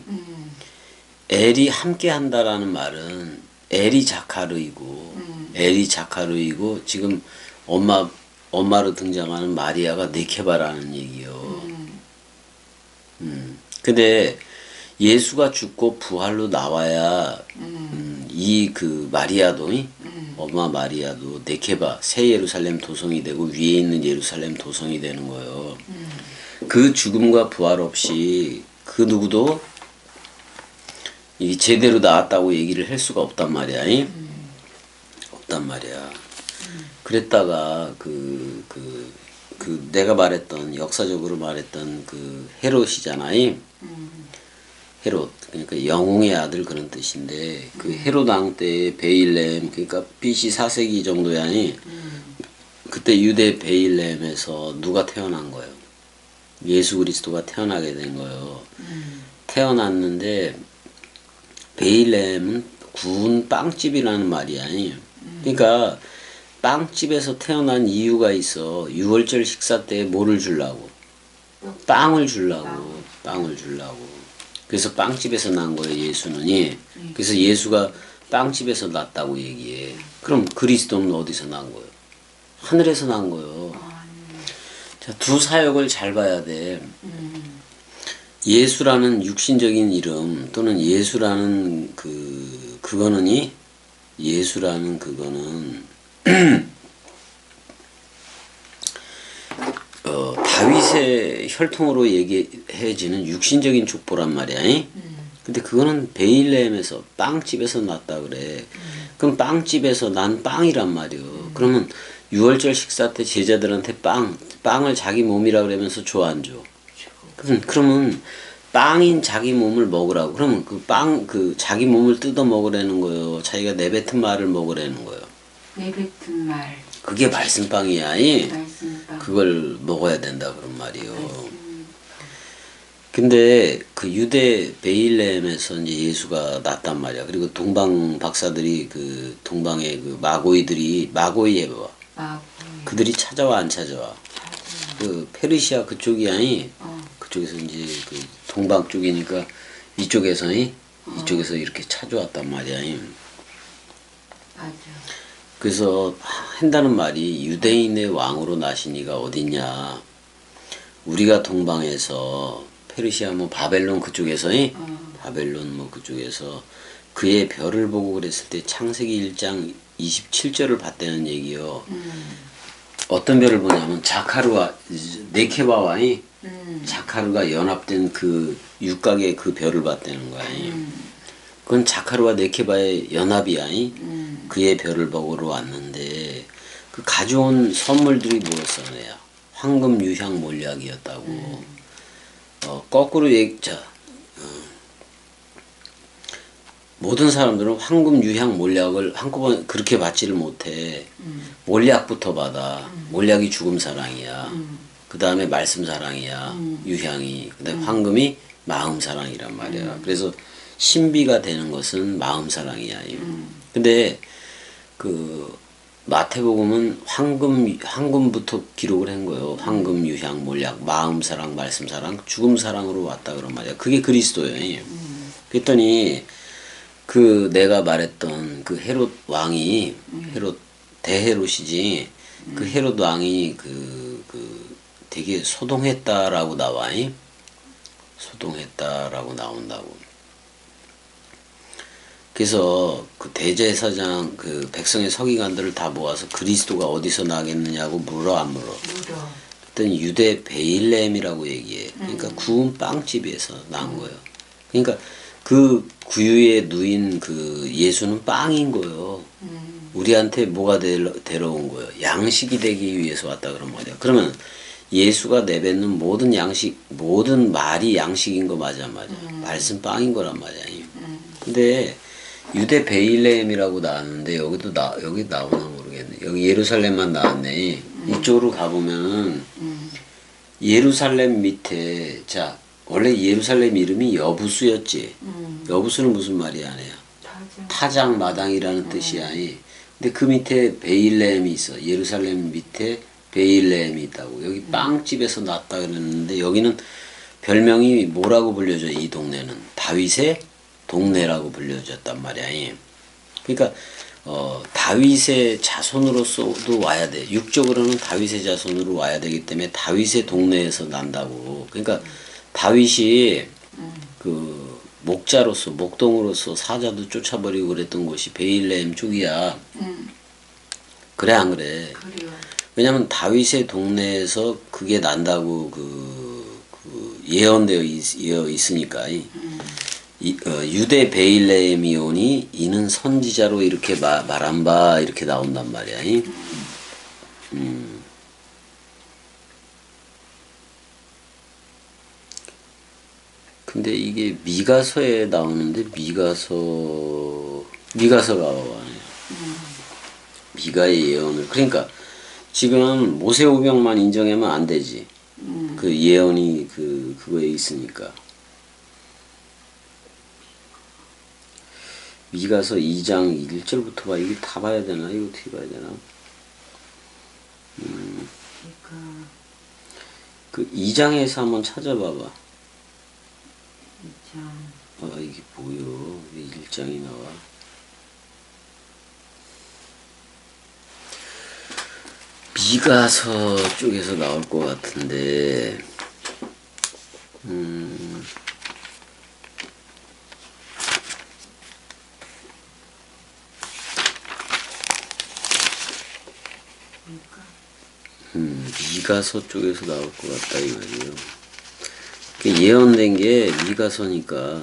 함께 한다라는 말은 엘이 자카르이고 지금 엄마로 등장하는 마리아가 네케바라는 얘기요. 근데 예수가 죽고 부활로 나와야 이 마리아도 엄마 마리아도 네케바 새 예루살렘 도성이 되고 위에 있는 예루살렘 도성이 되는 거예요. 그 죽음과 부활 없이 그 누구도 이 제대로 나왔다고 얘기를 할 수가 없단 말이야. 없단 말이야. 그랬다가 내가 역사적으로 말했던 헤롯이잖아요. 헤롯, 그러니까 영웅의 아들 그런 뜻인데, 헤롯 왕 때 베일렘, 그러니까 BC 4세기 정도야. 그때 유대 베일렘에서 누가 태어난 거예요? 예수 그리스도가 태어나게 된 거예요. 태어났는데, 베일렘은 구운 빵집이라는 말이야. 그러니까, 빵집에서 태어난 이유가 있어. 6월절 식사 때 뭐를 주려고? 빵을 주려고. 그래서 빵집에서 난 거예요, 예수는이. 그래서 예수가 빵집에서 났다고 얘기해. 그럼 그리스도는 어디서 난 거예요? 하늘에서 난 거예요. 자, 두 사역을 잘 봐야 돼. 예수라는 육신적인 이름 또는 예수라는 그거는 예수라는 그거는 다윗의 혈통으로 얘기해지는 육신적인 족보란 말이야. 근데 그거는 베일레헴에서 빵집에서 났다 그래. 그럼 빵집에서 난 빵이란 말이요. 그러면 유월절 식사 때 제자들한테 빵을 자기 몸이라 그러면서 줘 안 줘? 그러면 빵인 자기 몸을 먹으라고. 그러면 그 자기 몸을 뜯어 먹으라는 거예요. 자기가 내뱉은 말을 먹으라는 거예요. 내뱉은 말. 그게 말씀빵이야. 말씀빵. 그걸 먹어야 된다 그런 말이요. 근데 그 유대 베일레헴에서 이제 예수가 났단 말이야. 그리고 동방 박사들이 그 동방의 그 마고이 해봐. 그들이 찾아와 안 찾아와? 그 페르시아 그쪽이 그쪽에서 이제 그 동방 쪽이니까 이쪽에서 이렇게 찾아왔단 말이야. 맞아. 그래서 한다는 말이 유대인의 왕으로 나시니가 어딨냐? 우리가 동방에서 페르시아 뭐 바벨론 그쪽에서 바벨론 뭐 그쪽에서 그의 별을 보고 그랬을 때 창세기 1장 27절을 봤다는 얘기요. 어떤 별을 보냐면 자카르와 네케바와 자카르가 연합된 그 육각의 그 별을 봤다는 거야. 그건 자카르와 네케바의 연합이야. 그의 별을 보러 왔는데 그 가져온 선물들이 뭐였어요? 황금 유향 몰약이었다고. 거꾸로 모든 사람들은 황금 유향 몰약을 한꺼번에 그렇게 받지를 못해. 몰약부터 받아. 몰약이 죽음 사랑이야. 그 다음에 말씀 사랑이야. 유향이. 그 다음에 황금이 마음 사랑이란 말이야. 그래서 신비가 되는 것은 마음 사랑이야. 근데 그 마태복음은 황금부터 기록을 한 거예요. 황금, 유향, 몰약, 마음 사랑, 말씀 사랑, 죽음 사랑으로 왔다 그런 말이야. 그게 그리스도예요. 그랬더니 그 내가 말했던 그 헤롯 왕이 대헤롯이지. 그 헤롯 왕이 되게 소동했다라고 나와. 소동했다라고 나온다고. 그래서 그 대제사장 그 백성의 서기관들을 다 모아서 그리스도가 어디서 나겠느냐고 물어 안 물어? 그랬더니 유대 베일레헴이라고 얘기해. 그러니까 구운 빵집에서 난 거예요. 그러니까 그 구유에 누인 그 예수는 빵인 거예요. 우리한테 뭐가 데려온 거예요? 양식이 되기 위해서 왔다 그런 말이야. 그러면 예수가 내뱉는 모든 말이 양식인 거 맞아. 말씀 빵인 거란 말이야. 근데 유대 베일레헴이라고 나왔는데 여기 나오나 모르겠네. 여기 예루살렘만 나왔네. 이쪽으로 가보면은 예루살렘 밑에 원래 예루살렘 이름이 여부수였지. 여부수는 무슨 말이야, 아내야? 타작 마당이라는 뜻이야. 근데 그 밑에 베일레헴이 있어. 예루살렘 밑에 베일레헴이 있다고. 여기 빵집에서 났다 그랬는데 여기는 별명이 뭐라고 불려져? 이 동네는 다윗의 동네라고 불려졌단 말이야. 그러니까 다윗의 자손으로서도 와야 돼. 육적으로는 다윗의 자손으로 와야 되기 때문에 다윗의 동네에서 난다고. 그러니까 다윗이 그 목자로서 목동으로서 사자도 쫓아버리고 그랬던 곳이 베일레헴 쪽이야. 그래 안 그래? 그래요. 왜냐면 다윗의 동네에서 그게 난다고 예언되어 있으니까. 유대 베일레헴이오니 이는 선지자로 이렇게 말한 바 이렇게 나온단 말이야. 근데 이게 미가서에 나오는데 미가서가 와요. 미가의 예언을 그러니까 지금 모세오병만 인정하면 안 되지. 그 예언이 그거에 있으니까. 미가서 2장 1절부터 봐. 이게 다 봐야 되나? 이거 어떻게 봐야 되나? 그 2장에서 한번 찾아봐봐. 참. 아, 이게 뭐요? 왜 1장이 나와? 미가서 쪽에서 나올 것 같은데, 미가서 쪽에서 나올 것 같다 이 말이에요. 그 예언된 게 미가서니까,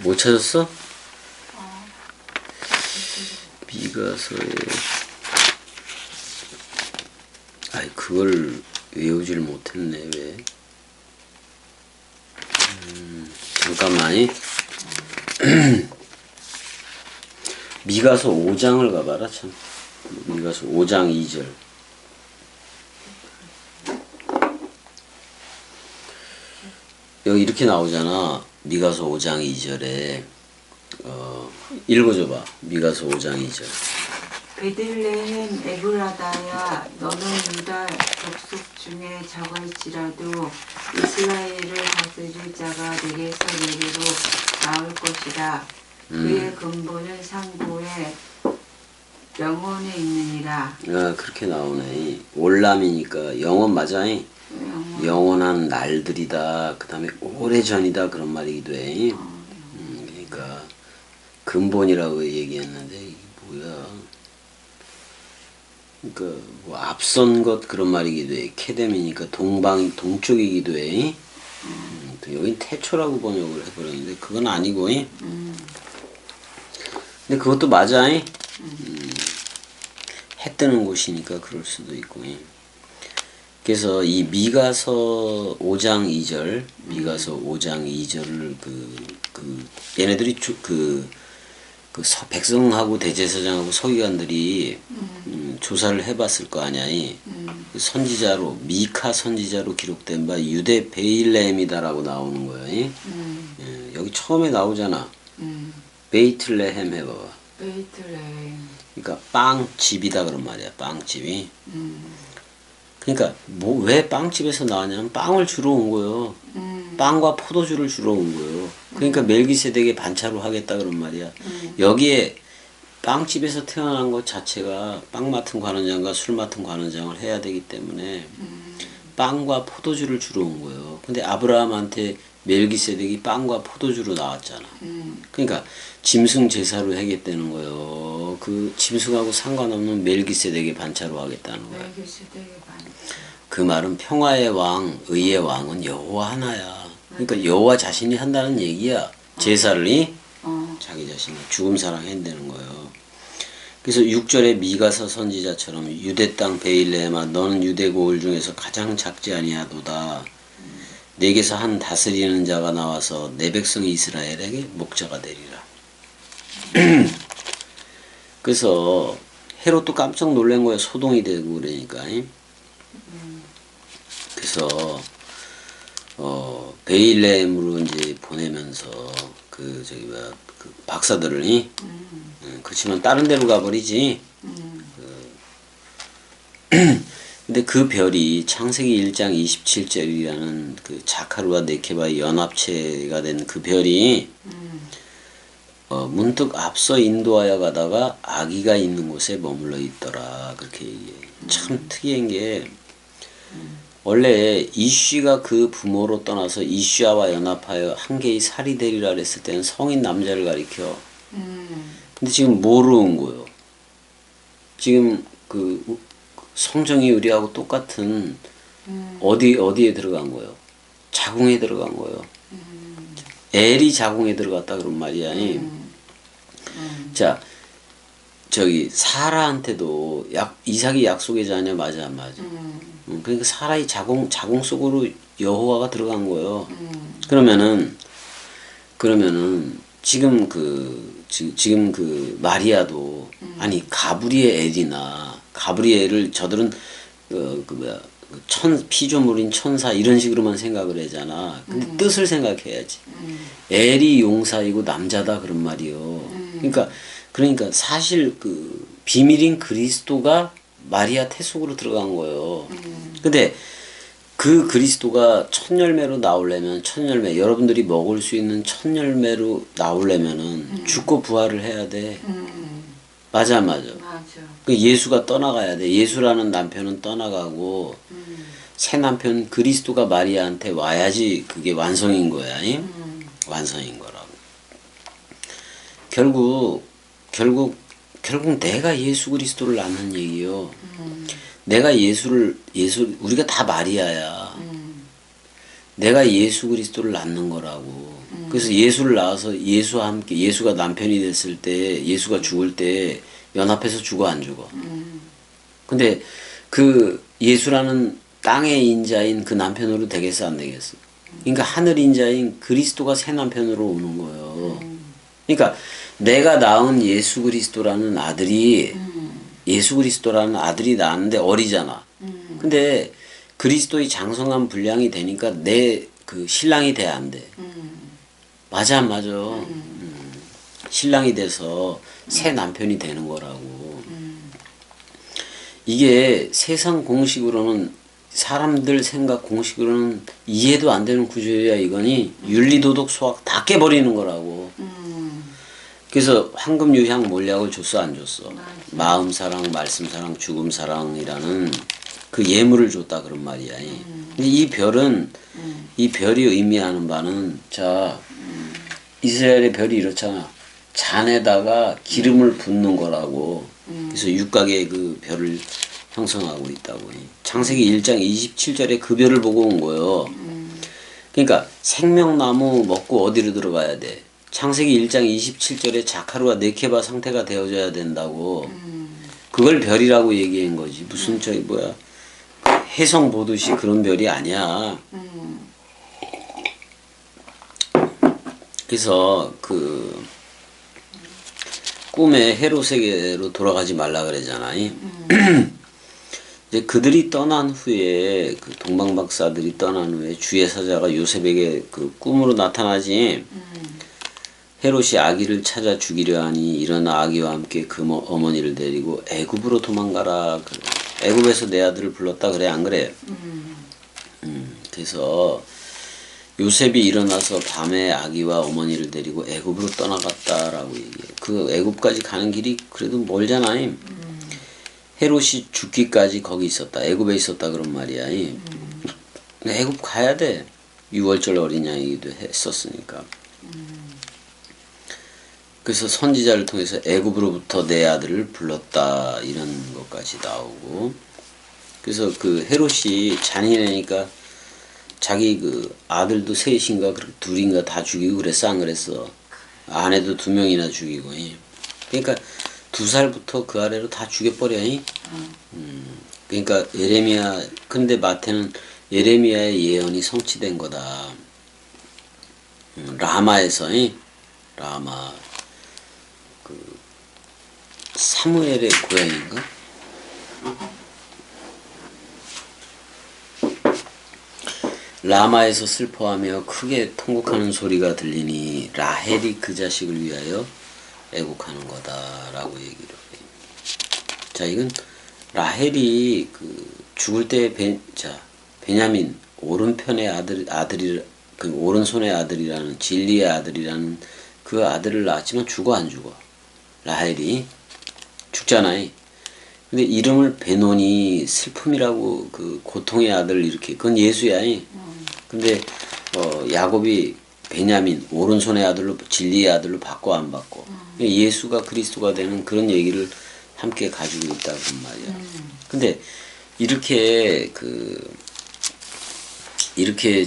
못 찾았어? 미가서에, 아이 그걸 외우질 못했네 왜? 잠깐만이. 미가서 5장을 가봐라 참. 미가서 5장 2절. 여기 이렇게 나오잖아. 미가서 5장 2절에 읽어줘봐. 미가서 5장 2절. 베들레헴 에브라다야 너는 유다 족속 중에 적을지라도 이스라엘을 다스릴 자가 내게서 내게로 나올 것이다. 그의 근본은 상고에 영원에 있느니라. 아 그렇게 나오네. 올람이니까 영원 맞아잉. 영원한 날들이다. 그 다음에 오래전이다 그런 말이기도 해. 그러니까 근본이라고 얘기했는데 이게 뭐야? 그러니까 뭐 앞선 것 그런 말이기도 해. 케뎀이니까 동쪽이기도 해. 여긴 태초라고 번역을 해버렸는데 그건 아니고. 근데 그것도 맞아. 해 뜨는 곳이니까 그럴 수도 있고. 그래서 이 미가서 5장 2절, 미가서 5장 2절을 얘네들이 백성하고 대제사장하고 서기관들이 조사를 해봤을 거 아니야. 그 선지자로 미카 선지자로 기록된 바 유대 베일레헴이다라고 나오는 거예요. 여기 처음에 나오잖아. 베이틀레헴 해봐봐. 베이틀레헴. 그러니까 빵집이다 그런 말이야. 빵집이. 그러니까 뭐 왜 빵집에서 나왔냐면 빵을 주러 온 거예요. 빵과 포도주를 주러 온 거예요. 그러니까 멜기세덱의 반차로 하겠다 그런 말이야. 여기에 빵집에서 태어난 것 자체가 빵 맡은 관원장과 술 맡은 관원장을 해야 되기 때문에 빵과 포도주를 주러 온 거예요. 근데 아브라함한테 멜기세덱이 빵과 포도주로 나왔잖아. 그러니까 짐승 제사로 하겠다는 거예요. 그 짐승하고 상관없는 멜기세덱의 반차로 하겠다는 거야. 멜기세덱의 반차. 그 말은 평화의 왕, 의의 왕은 여호와 하나야. 그러니까 여호와 자신이 한다는 얘기야. 제사를 자기 자신이 죽음 사랑한다는 거예요. 그래서 6절에 미가서 선지자처럼 유대 땅 베일레헴아 너는 유대 고을 중에서 가장 작지 아니하도다. 내게서 한 다스리는 자가 나와서 내 백성 이스라엘에게 목자가 되리라. 그래서 헤롯도 깜짝 놀란 거야. 소동이 되고 그러니까. 그래서 베일레헴으로 이제 보내면서 그 박사들을 그렇지만 다른 데로 가버리지. 근데 그 별이 창세기 1장 27절이라는 그 자카르와 네케바의 연합체가 된 그 별이 문득 앞서 인도하여 가다가 아기가 있는 곳에 머물러 있더라. 그렇게 얘기해. 참 특이한 게 원래 이쉬가 그 부모로 떠나서 이쉬아와 연합하여 한 개의 살이 되리라 그랬을 때는 성인 남자를 가리켜. 근데 지금 뭐로 온 거예요? 지금 그 성정이 우리하고 똑같은 어디에 들어간 거예요? 자궁에 들어간 거예요. 엘이 자궁에 들어갔다 그런 말이야. 자, 저기 사라한테도 이삭이 약속의 자냐 맞아 안 맞아? 그러니까 사라의 자궁 속으로 여호와가 들어간 거예요. 그러면은 지금 그 마리아도 아니 가브리엘을 저들은 피조물인 천사 이런 식으로만 생각을 하잖아. 근데 뜻을 생각해야지. 엘이 용사이고 남자다 그런 말이요. 그러니까 사실 그 비밀인 그리스도가 마리아 태속으로 들어간 거예요. 근데 그 그리스도가 첫 열매로 나오려면 첫 열매 여러분들이 먹을 수 있는 첫 열매로 나오려면은 죽고 부활을 해야 돼. 맞아. 맞아. 그 예수가 떠나가야 돼. 예수라는 남편은 떠나가고 새 남편 그리스도가 마리아한테 와야지 그게 완성인 거야. 완성인 거라고. 결국 내가 예수 그리스도를 낳는 얘기요. 내가 우리가 다 마리아야. 내가 예수 그리스도를 낳는 거라고. 그래서 예수를 낳아서 예수와 함께 예수가 남편이 됐을 때 예수가 죽을 때 연합해서 죽어 안 죽어. 근데 그 예수라는 땅의 인자인 그 남편으로 되겠어 안 되겠어? 그러니까 하늘 인자인 그리스도가 새 남편으로 오는 거예요. 그러니까 내가 낳은 예수 그리스도라는 아들이 낳았는데 어리잖아. 근데 그리스도의 장성한 분량이 되니까 내 그 신랑이 돼 안 돼? 맞아 안 맞아? 신랑이 돼서 새 남편이 되는 거라고. 이게 세상 공식으로는 사람들 생각 공식으로는 이해도 안 되는 구조야. 이거니 윤리도덕 수학 다 깨버리는 거라고. 그래서 황금 유향 몰약을 줬어 안 줬어? 마음 사랑, 말씀 사랑, 죽음 사랑이라는 그 예물을 줬다 그런 말이야. 근데 이 별은 이 별이 의미하는 바는 자 이스라엘의 별이 이렇잖아. 잔에다가 기름을 붓는 거라고. 그래서 육각의 그 별을 형성하고 있다고. 창세기 1장 27절에 그 별을 보고 온 거예요. 그러니까 생명나무 먹고 어디로 들어가야 돼? 창세기 1장 27절에 자카루와 네케바 상태가 되어져야 된다고. 그걸 별이라고 얘기한 거지. 무슨 저기 뭐야 해성 보듯이 그런 별이 아니야. 그래서 그 꿈에 헤롯에게로 돌아가지 말라 그러잖아. 이제 그들이 떠난 후에 그 동방박사들이 떠난 후에 주의 사자가 요셉에게 그 꿈으로 나타나지. 헤롯이 아기를 찾아 죽이려 하니 일어나 아기와 함께 그 어머니를 데리고 애굽으로 도망가라. 애굽에서 내 아들을 불렀다 그래 안 그래? 그래서 요셉이 일어나서 밤에 아기와 어머니를 데리고 애굽으로 떠나갔다라고 얘기해. 그 애굽까지 가는 길이 그래도 멀잖아요. 헤롯이 죽기까지 거기 있었다. 애굽에 있었다 그런 말이야. 근데 애굽 가야 돼. 6월절 어린 양이기도 했었으니까. 그래서 선지자를 통해서 애굽으로부터 내 아들을 불렀다 이런 것까지 나오고. 그래서 그 헤롯이 잔인하니까 자기 그 아들도 셋인가 둘인가 다 죽이고 그랬어 안 그랬어? 아내도 2명이나 죽이고. 그러니까 2살부터 그 아래로 다 죽여버려. 그러니까 예레미야 근데 마태는 예레미야의 예언이 성취된 거다. 라마에서 라마 그 사무엘의 고향인가? 라마에서 슬퍼하며 크게 통곡하는 소리가 들리니 라헬이 그 자식을 위하여 애곡하는 거다라고 얘기를 해. 자, 이건 라헬이 그 죽을 때 베냐민 오른편의 아들이 그 오른손의 아들이라는 진리의 아들이라는 그 아들을 낳았지만 죽어 안 죽어? 라헬이 죽잖아요. 근데 이름을 베논이 슬픔이라고 그 고통의 아들 이렇게 그건 예수야. 근데 야곱이 베냐민 오른손의 아들로 진리의 아들로 바꿔 안 바꿔? 예수가 그리스도가 되는 그런 얘기를 함께 가지고 있다 그런 말이야. 근데 이렇게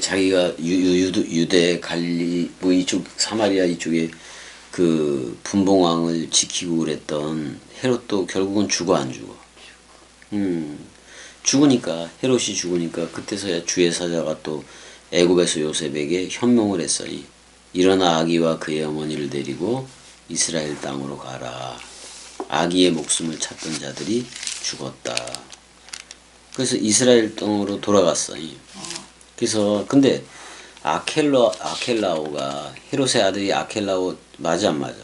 자기가 유대 갈리 뭐 이쪽 사마리아 이쪽에 그 분봉왕을 지키고 그랬던 헤롯도 결국은 죽어 안 죽어? 죽으니까 헤롯이 죽으니까 그때서야 주의 사자가 또 애굽에서 요셉에게 현몽을 했어니 일어나 아기와 그의 어머니를 데리고 이스라엘 땅으로 가라. 아기의 목숨을 찾던 자들이 죽었다. 그래서 이스라엘 땅으로 돌아갔어요. 그래서 근데 아켈라오가 헤롯의 아들이 아켈라오 맞아 안 맞아?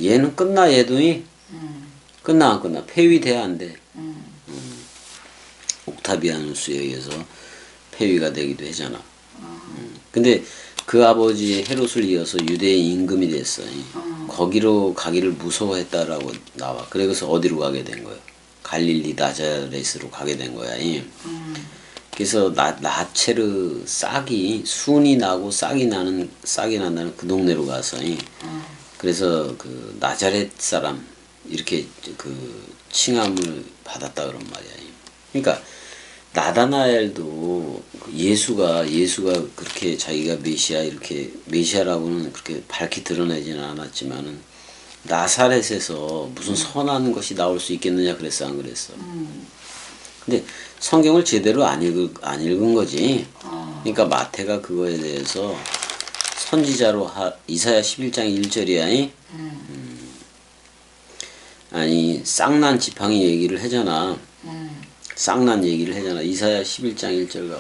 얘는 끝나 얘도 끝나 안 끝나 폐위돼 안 돼. 옥타비아누스에 의해서 폐위가 되기도 하잖아. 근데 그 아버지 헤롯을 이어서 유대의 임금이 됐어. 거기로 가기를 무서워했다라고 나와. 그래서 어디로 가게 된 거야? 갈릴리 나자렛으로 가게 된 거야. 그래서 나체르 싹이 순이 나고 싹이 난다는 그 동네로 가서 그래서 그 나자렛 사람 이렇게 그 칭함을 받았다 그런 말이야. 그러니까 나다나엘도 예수가 그렇게 자기가 메시아 이렇게 메시아라고는 그렇게 밝히 드러내지는 않았지만은 나사렛에서 무슨 선한 것이 나올 수 있겠느냐 그랬어 안 그랬어? 근데 성경을 제대로 안 읽은 거지. 그러니까 마태가 그거에 대해서 선지자로 이사야 11장 1절이야. 아니 쌍난 지팡이 얘기를 하잖아. 쌍난 얘기를 하잖아. 이사야 11장 1절 가.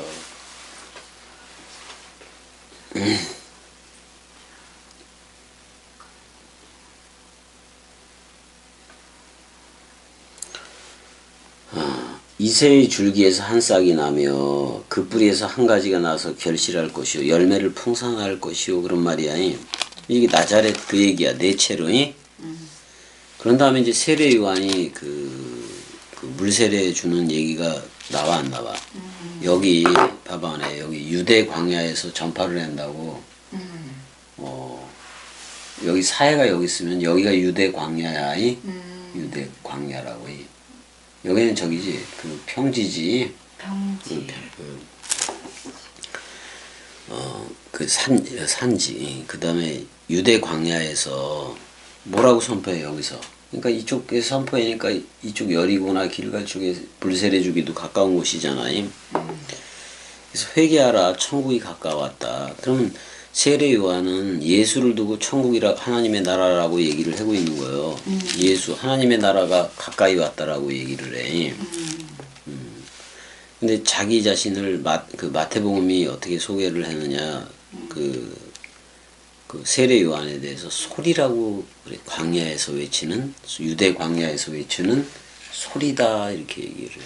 이새의 줄기에서 한 싹이 나며 그 뿌리에서 한 가지가 나서 결실할 것이요 열매를 풍성할 것이요 그런 말이야. 이게 나자렛 그 얘기야. 네체로. 그런 다음에 이제 세례 요한이 그 물세례 주는 얘기가 나와 안 나와? 여기 봐봐. 여기 유대 광야에서 전파를 한다고. 여기 사해가 여기 있으면 여기가 유대 광야야. 유대 광야라고. 여기는 저기지 그 평지지. 평지. 그 산지. 그 다음에 유대 광야에서 뭐라고 선포해 여기서? 그러니까 이쪽에 선포하니까 이쪽 여리고나 길갈 쪽에 불세례 주기도 가까운 곳이잖아. 그래서 회개하라 천국이 가까웠다. 그러면 세례 요한은 예수를 두고 천국이라 하나님의 나라라고 얘기를 하고 있는 거예요. 예수 하나님의 나라가 가까이 왔다라고 얘기를 해. 근데 자기 자신을 그 마태복음이 어떻게 소개를 했느냐 그 세례 요한에 대해서 소리라고 그래. 광야에서 외치는 유대 광야에서 외치는 소리다 이렇게 얘기를 해요.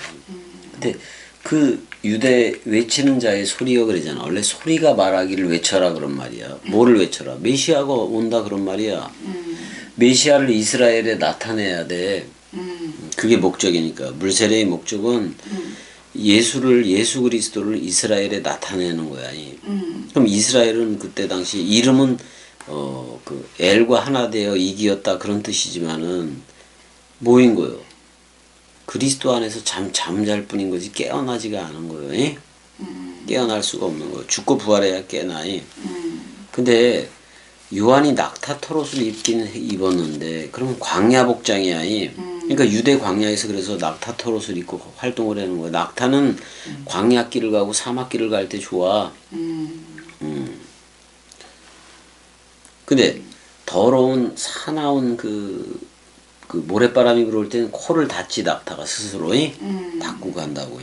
근데 그 유대 외치는 자의 소리여 그러잖아. 원래 소리가 말하기를 외쳐라 그런 말이야. 뭐를 외쳐라? 메시아가 온다 그런 말이야. 메시아를 이스라엘에 나타내야 돼. 그게 목적이니까. 물세례의 목적은 예수 그리스도를 이스라엘에 나타내는 거야. 그럼 이스라엘은 그때 당시 이름은 그 엘과 하나 되어 이기었다 그런 뜻이지만은 뭐인 거요? 그리스도 안에서 잠잘 뿐인 거지 깨어나지가 않은 거예요. 깨어날 수가 없는 거예요. 죽고 부활해야 깨나. 근데 요한이 낙타 털옷을 입었는데 그러면 광야 복장이야. 그러니까 유대 광야에서 그래서 낙타 털옷을 입고 활동을 하는 거야. 낙타는 광야길을 가고 사막길을 갈 때 좋아. 근데 더러운 사나운 그 모래바람이 불어올 때는 코를 닫지 낙타가 스스로 닫고 간다고.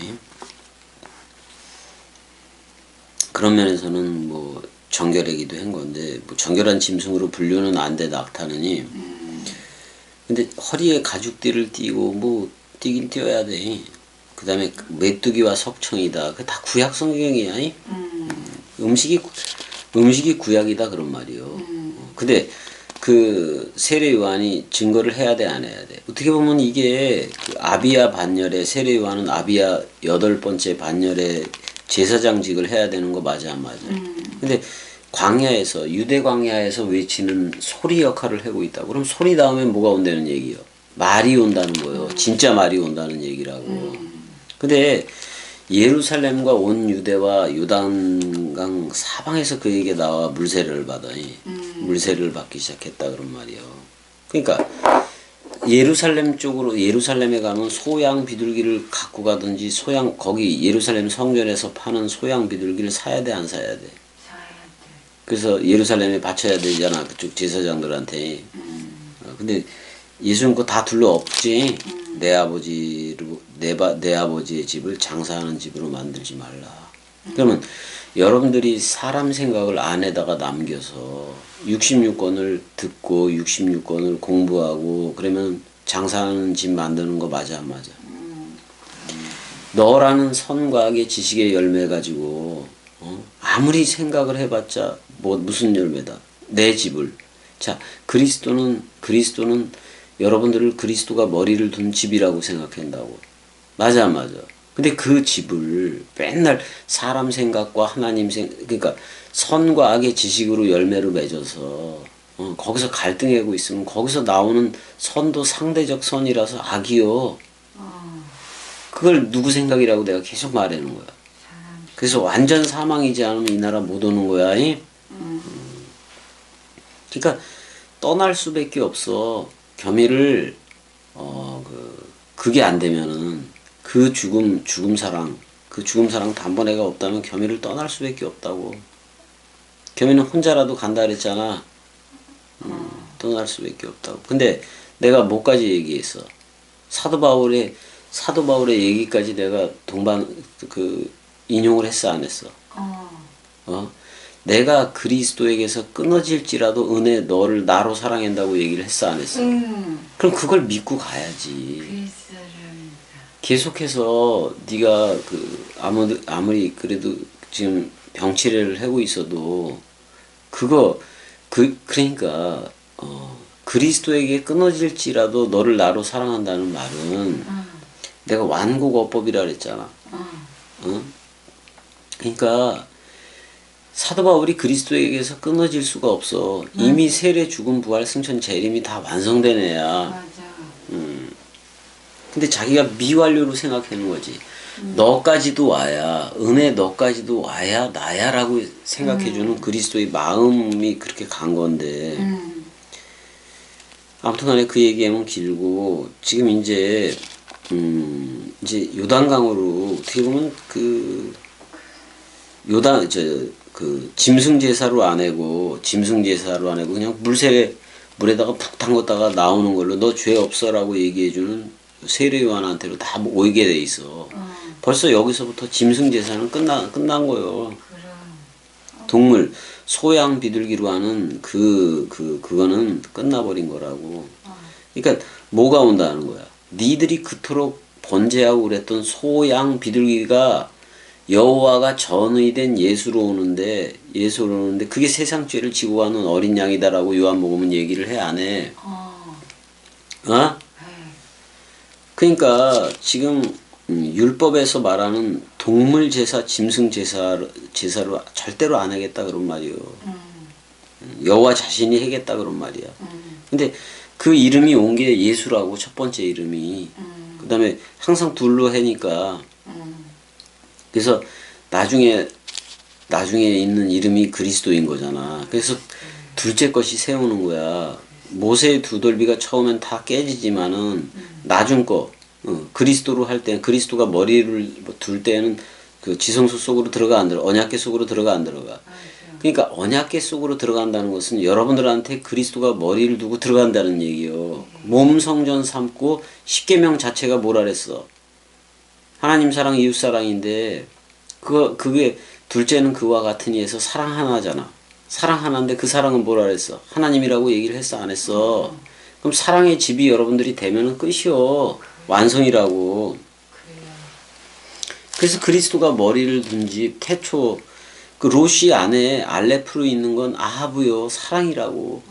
그런 면에서는 뭐 정결하기도 한 건데 뭐 정결한 짐승으로 분류는 안 돼 낙타는. 근데 허리에 가죽띠를 띠고 뭐 띠긴 띄어야 돼. 그 다음에 메뚜기와 석청이다. 그 다 구약 성경이야. 음식이 구약이다 그런 말이요. 근데 그 세례 요한이 증거를 해야 돼 안 해야 돼? 어떻게 보면 이게 그 아비야 반열에 세례 요한은 아비야 8번째 반열에 제사장직을 해야 되는 거 맞아 안 맞아? 근데 광야에서 유대 광야에서 외치는 소리 역할을 하고 있다. 그럼 소리 다음엔 뭐가 온다는 얘기요? 말이 온다는 거예요. 진짜 말이 온다는 얘기라고. 근데 예루살렘과 온 유대와 요단강 사방에서 그에게 나와 물세례를 받아. 물세례를 받기 시작했다 그런 말이요. 그러니까 예루살렘에 가면 소양 비둘기를 갖고 가든지 거기 예루살렘 성전에서 파는 소양 비둘기를 사야 돼 안 사야 돼? 사야 돼. 그래서 예루살렘에 바쳐야 되잖아 그쪽 제사장들한테. 근데 예수는 그거 다 둘러 없지. 내 아버지의 집을 장사하는 집으로 만들지 말라. 그러면 여러분들이 사람 생각을 안에다가 남겨서 66권을 듣고 66권을 공부하고 그러면 장사하는 집 만드는 거 맞아 안 맞아? 너라는 선과 악의 지식의 열매 가지고 아무리 생각을 해봤자 뭐 무슨 열매다. 내 집을. 자, 그리스도는 여러분들을 그리스도가 머리를 둔 집이라고 생각한다고. 맞아 안 맞아? 근데 그 집을 맨날 사람 생각과 하나님 그러니까 선과 악의 지식으로 열매를 맺어서 거기서 갈등하고 있으면 거기서 나오는 선도 상대적 선이라서 악이요. 그걸 누구 생각이라고 내가 계속 말하는 거야. 그래서 완전 사망이지 않으면 이 나라 못 오는 거야. 그러니까 떠날 수밖에 없어. 겸이를 그게 안 되면은 그 죽음 사랑 단번에가 없다면 겸이를 떠날 수밖에 없다고. 겸이는 혼자라도 간다 그랬잖아. 떠날 수밖에 없다고. 근데 내가 뭐까지 얘기했어? 사도 바울의 얘기까지 내가 인용을 했어 안 했어? 내가 그리스도에게서 끊어질지라도 은혜 너를 나로 사랑한다고 얘기를 했어 안 했어? 그럼 그걸 믿고 가야지. 계속해서 네가 아무리 그래도 지금 병치레를 하고 있어도 그러니까 그리스도에게 끊어질지라도 너를 나로 사랑한다는 말은 내가 완고거법이라 그랬잖아. 그러니까 사도 바울이 그리스도에게서 끊어질 수가 없어. 이미 세례, 죽음, 부활, 승천, 재림이 다 완성된 애야. 맞아. 근데 자기가 미완료로 생각하는 거지. 너까지도 와야, 은혜 너까지도 와야 나야라고 생각해주는 그리스도의 마음이 그렇게 간 건데. 아무튼 간에 그 얘기하면 길고, 지금 이제 요단강으로 어떻게 보면 짐승 제사로 안 하고 그냥 물에다가 푹 담궜다가 나오는 걸로 너 죄 없어라고 얘기해주는 세례 요한한테로 다 모이게 돼 있어. 벌써 여기서부터 짐승 제사는 끝난 거요. 동물 소양 비둘기로 하는 그거는 끝나버린 거라고. 그러니까 뭐가 온다는 거야? 니들이 그토록 번제하고 그랬던 소양 비둘기가 여호와가 전의된 예수로 오는데 그게 세상 죄를 지고 가는 어린 양이다라고 요한복음은 얘기를 해 안 해? 그러니까 지금 율법에서 말하는 동물 제사, 짐승 제사로 절대로 안 하겠다 그런 말이요. 여호와 자신이 하겠다 그런 말이야. 근데 그 이름이 온 게 예수라고 첫 번째 이름이. 그다음에 항상 둘로 하니까. 그래서 나중에 있는 이름이 그리스도인 거잖아. 그래서 둘째 것이 세우는 거야. 모세의 두 돌비가 처음엔 다 깨지지만은 나중 거 그리스도로 할 때 그리스도가 머리를 둘 때는 그 지성소 속으로 들어가 안 들어. 언약궤 속으로 들어가 안 들어가. 그러니까 언약궤 속으로 들어간다는 것은 여러분들한테 그리스도가 머리를 두고 들어간다는 얘기요. 몸 성전 삼고 십계명 자체가 뭐라 그랬어? 하나님 사랑 이웃 사랑인데 그게 둘째는 그와 같으니 해서 사랑 하나잖아. 사랑 하나인데 그 사랑은 뭐라 그랬어? 하나님이라고 얘기를 했어 안 했어? 그럼 사랑의 집이 여러분들이 되면은 끝이요. 완성이라고. 그래서 그리스도가 머리를 둔 집 태초 그 로시 안에 알레프로 있는 건 아하브요. 사랑이라고.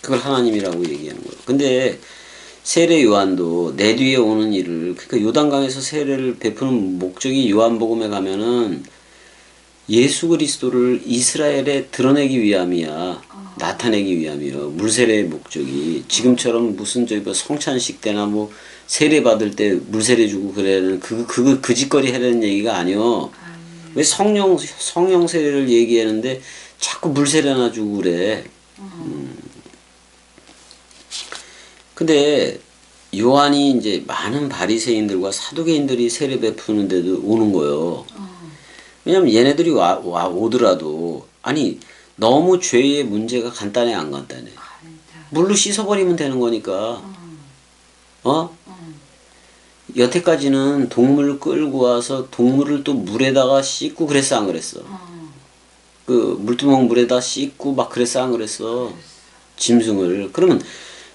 그걸 하나님이라고 얘기하는 거예요. 근데 세례 요한도 내 뒤에 오는 일을 그러니까 요단강에서 세례를 베푸는 목적이 요한복음에 가면은 예수 그리스도를 이스라엘에 드러내기 위함이야. 나타내기 위함이요. 물세례의 목적이 지금처럼 무슨 성찬식 때나 뭐 세례 받을 때 물세례 주고 그래는 그 짓거리 하려는 얘기가 아니요. 왜 성령 세례를 얘기하는데 자꾸 물세례나 주고 그래. 근데 요한이 이제 많은 바리새인들과 사두개인들이 세례 베푸는데도 오는 거예요. 왜냐면 얘네들이 오더라도 아니 너무 죄의 문제가 간단해 안 간단해? 물로 씻어버리면 되는 거니까. 여태까지는 동물을 끌고 와서 동물을 또 물에다가 씻고 그랬어 안 그랬어? 그 물두멍 물에다 씻고 막 그랬어 안 그랬어? 짐승을. 그러면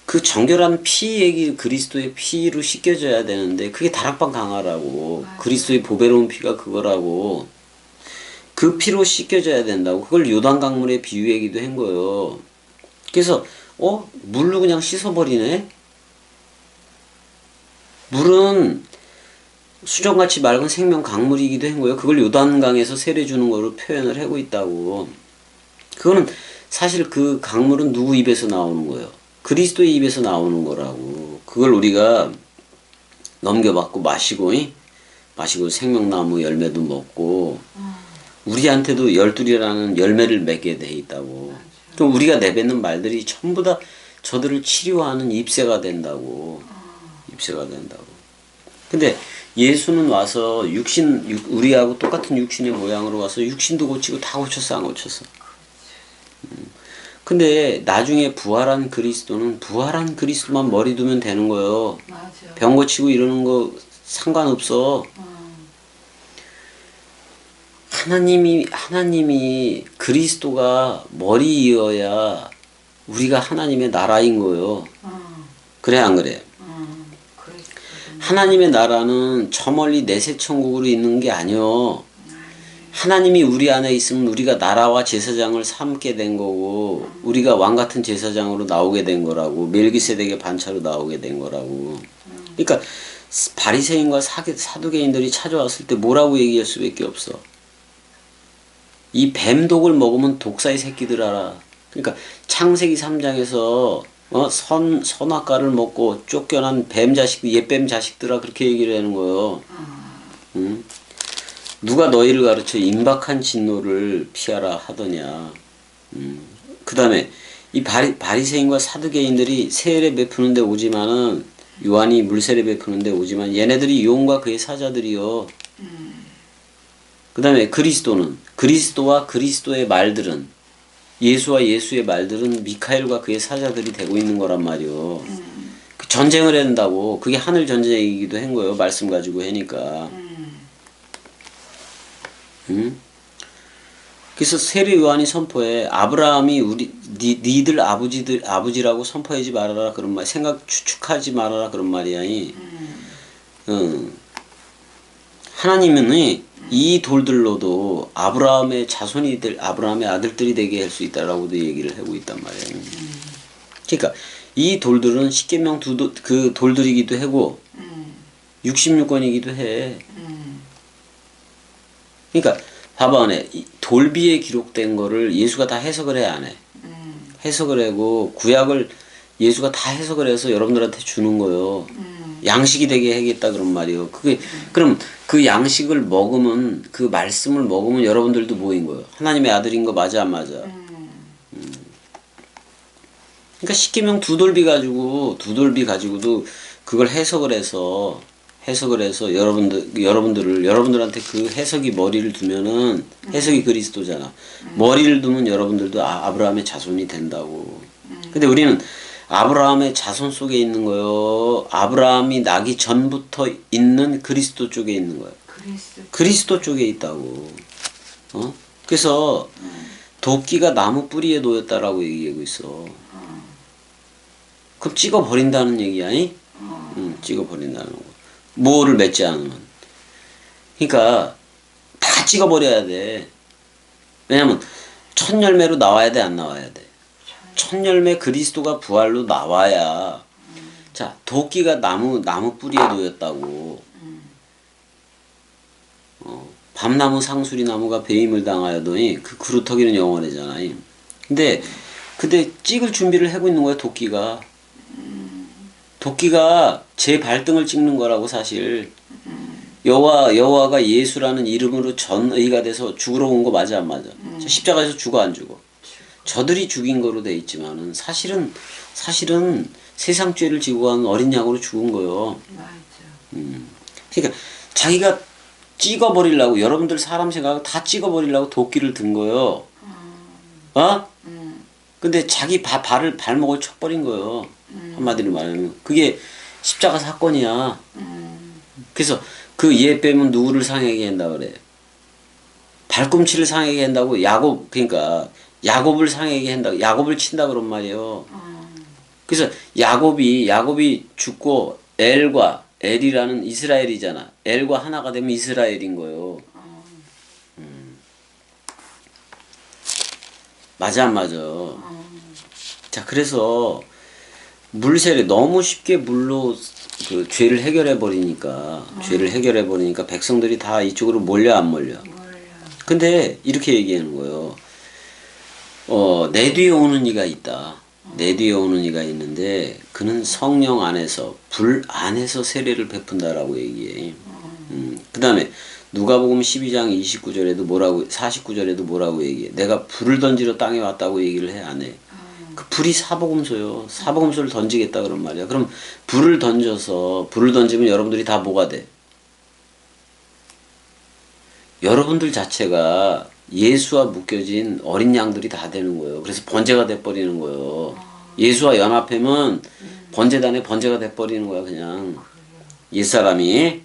그 정결한 피 얘기 그리스도의 피로 씻겨져야 되는데 그게 다락방 강화라고. 그리스도의 보배로운 피가 그거라고. 그 피로 씻겨져야 된다고. 그걸 요단강물의 비유 얘기도 한 거예요. 그래서 물로 그냥 씻어버리네? 물은 수정같이 맑은 생명 강물이기도 한 거예요. 그걸 요단강에서 세례 주는 거로 표현을 하고 있다고. 그거는 사실 그 강물은 누구 입에서 나오는 거예요? 그리스도의 입에서 나오는 거라고. 그걸 우리가 넘겨받고 마시고 생명나무 열매도 먹고 우리한테도 열둘이라는 열매를 맺게 돼 있다고. 그럼 우리가 내뱉는 말들이 전부 다 저들을 치료하는 입새가 된다고. 입새가 된다고. 근데 예수는 와서 우리하고 똑같은 육신의 모양으로 와서 육신도 고치고 다 고쳤어 안 고쳤어? 근데 나중에 부활한 그리스도만 머리 두면 되는 거예요. 맞아. 병 고치고 이러는 거 상관없어. 하나님이 그리스도가 머리이어야 우리가 하나님의 나라인 거예요. 그래 안 그래? 하나님의 나라는 저 멀리 내세천국으로 있는 게 아니요. 하나님이 우리 안에 있으면 우리가 나라와 제사장을 삼게 된 거고 우리가 왕같은 제사장으로 나오게 된 거라고. 멜기세덱의 반차로 나오게 된 거라고. 그러니까 바리새인과 사두개인들이 찾아왔을 때 뭐라고 얘기할 수밖에 없어. 이 뱀독을 먹으면 독사의 새끼들 알아. 그러니까 창세기 3장에서 선악과를 먹고 쫓겨난 옛뱀 자식들아 그렇게 얘기를 하는 거예요. 응? 누가 너희를 가르쳐 임박한 진노를 피하라 하더냐. 그 다음에 이 바리새인과 사두개인들이 세례 베푸는데 오지만은 요한이 물세례 베푸는데 오지만 얘네들이 용과 그의 사자들이요. 그 다음에 그리스도와 그리스도의 말들은 예수와 예수의 말들은 미카엘과 그의 사자들이 되고 있는 거란 말이요. 그 전쟁을 한다고. 그게 하늘 전쟁이기도 한 거예요. 말씀 가지고 하니까. 그래서 세례 요한이 선포해 아브라함이 니들 아버지라고 선포하지 말아라 그런 말. 추측하지 말아라 그런 말이야. 하나님은 이 돌들로도 아브라함의 아브라함의 아들들이 되게 할 수 있다라고도 얘기를 하고 있단 말이에요. 그러니까 이 돌들은 십계명 그 돌들이기도 하고 66권이기도 해. 그러니까 봐봐, 돌비에 기록된 거를 예수가 다 해석을 해, 안 해? 해석을 하고 구약을 예수가 다 해석을 해서 여러분들한테 주는 거요. 양식이 되게 하겠다 그런 말이요. 그럼 그 양식을 먹으면 그 말씀을 먹으면 여러분들도 뭐인 거예요? 하나님의 아들인 거 맞아 안 맞아? 그러니까 십계명 두 돌비 가지고도 그걸 해석을 해서 여러분들한테 그 해석이 머리를 두면은 해석이 그리스도잖아. 머리를 두면 여러분들도 아브라함의 자손이 된다고. 근데 우리는 아브라함의 자손 속에 있는 거요. 아브라함이 나기 전부터 있는 그리스도 쪽에 있는 거예요. 그리스도 쪽에 있다고. 그래서 도끼가 나무 뿌리에 놓였다라고 얘기하고 있어. 그럼 찍어 버린다는 얘기야, 찍어 버린다는 거. 뭐를 맺지 않으면. 그러니까 다 찍어 버려야 돼. 왜냐면 첫 열매로 나와야 돼, 안 나와야 돼. 첫 열매 그리스도가 부활로 나와야. 자, 도끼가 나무 뿌리에 놓였다고. 밤나무 상수리 나무가 배임을 당하여더니 그 그루터기는 영원하잖아. 근데 찍을 준비를 하고 있는 거야, 도끼가. 도끼가 제 발등을 찍는 거라고 사실. 여호와가 예수라는 이름으로 전의가 돼서 죽으러 온 거 맞아 안 맞아? 십자가에서 죽어 안 죽어? 저들이 죽인 거로 돼 있지만은 사실은 세상 죄를 지고 간 어린 양으로 죽은 거요. 맞아. 그러니까 자기가 찍어버리려고 여러분들 사람 생각하고 다 찍어버리려고 도끼를 든 거요. 근데 자기 발목을 쳐버린 거요. 한마디로 말하면 그게 십자가 사건이야. 그래서 그 예 빼면 누구를 상하게 한다 그래? 발꿈치를 상하게 한다고 야곱 그러니까 야곱을 상하게 한다. 야곱을 친다 그런 말이에요. 그래서 야곱이 죽고 엘이라는 이스라엘이잖아. 엘과 하나가 되면 이스라엘인 거예요. 맞아 안 맞아? 자 그래서 물세례 너무 쉽게 물로 그 죄를 해결해 버리니까 백성들이 다 이쪽으로 몰려 안 몰려? 근데 이렇게 얘기하는 거예요. 내 뒤에 오는 이가 있다. 내 뒤에 오는 이가 있는데 그는 성령 안에서 불 안에서 세례를 베푼다라고 얘기해. 그 다음에 누가복음 12장 29절에도 49절에도 뭐라고 얘기해? 내가 불을 던지러 땅에 왔다고 얘기를 해, 안 해? 그 불이 사복음소요. 사복음소를 던지겠다 그런 말이야. 그럼 불을 던지면 여러분들이 다 뭐가 돼? 여러분들 자체가 예수와 묶여진 어린 양들이 다 되는 거예요. 그래서 번제가 돼버리는 거예요. 예수와 연합하면 번제단에 번제가 돼버리는 거야, 그냥. 옛사람이.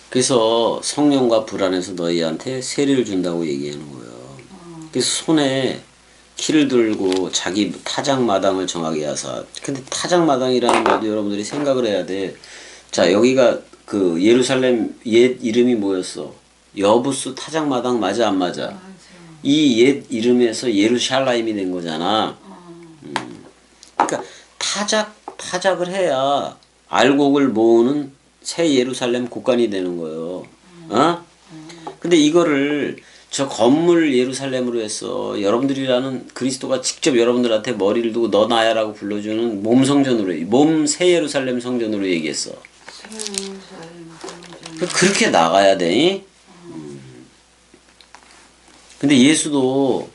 그래서 성령과 불 안에서 너희한테 세례를 준다고 얘기하는 거예요. 그래서 손에 키를 들고 자기 타작마당을 정하게 하사. 근데 타작마당이라는 말도 여러분들이 생각을 해야 돼. 자, 여기가 그 예루살렘 옛 이름이 뭐였어? 여부수 타작마당 맞아 안 맞아? 이 옛 이름에서 예루샬라임이 된 거잖아. 그러니까 타작을 해야 알곡을 모으는 새 예루살렘 국간이 되는 거예요. 근데 이거를 저 건물 예루살렘으로 했어. 여러분들이라는 그리스도가 직접 여러분들한테 머리를 두고 너 나야라고 불러주는 몸 성전으로, 새 예루살렘 성전으로 얘기했어. 그렇게 나가야 돼. 근데 예수도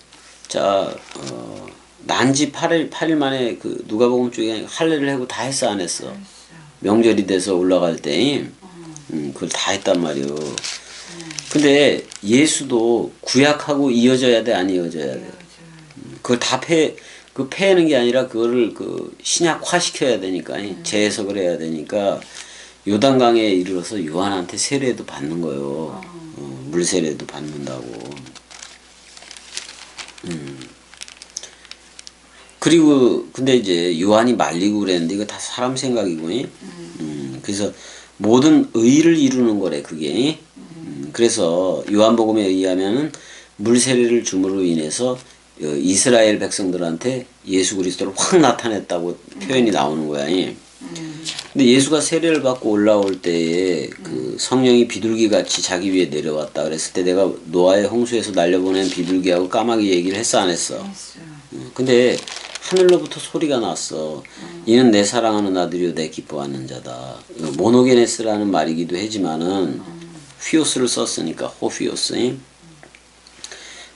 난지 8일 만에 그 누가복음 쪽에 할례를 하고 다 했어 안 했어? 명절이 돼서 올라갈 때 그걸 다 했단 말이요. 근데 예수도 구약하고 이어져야 돼 안 이어져야 돼? 그걸 다 패는 게 아니라 그거를 그 신약화 시켜야 되니까 재해석을 해야 되니까 요단강에 이르러서 요한한테 세례도 받는 거예요. 물세례도 받는다고. 그리고 근데 이제 요한이 말리고 그랬는데 이거 다 사람 생각이고. 그래서 모든 의를 이루는 거래 그게. 그래서 요한복음에 의하면은 물세례를 줌으로 인해서 이스라엘 백성들한테 예수 그리스도를 확 나타냈다고 표현이 나오는 거야. 근데 예수가 세례를 받고 올라올 때에 그 성령이 비둘기같이 자기 위에 내려왔다 그랬을 때 내가 노아의 홍수에서 날려보낸 비둘기하고 까마귀 얘기를 했어 안 했어? 근데 하늘로부터 소리가 났어. 이는 내 사랑하는 아들이요 내 기뻐하는 자다. 모노게네스라는 말이기도 하지만은 휘오스를 썼으니까 호휘오스.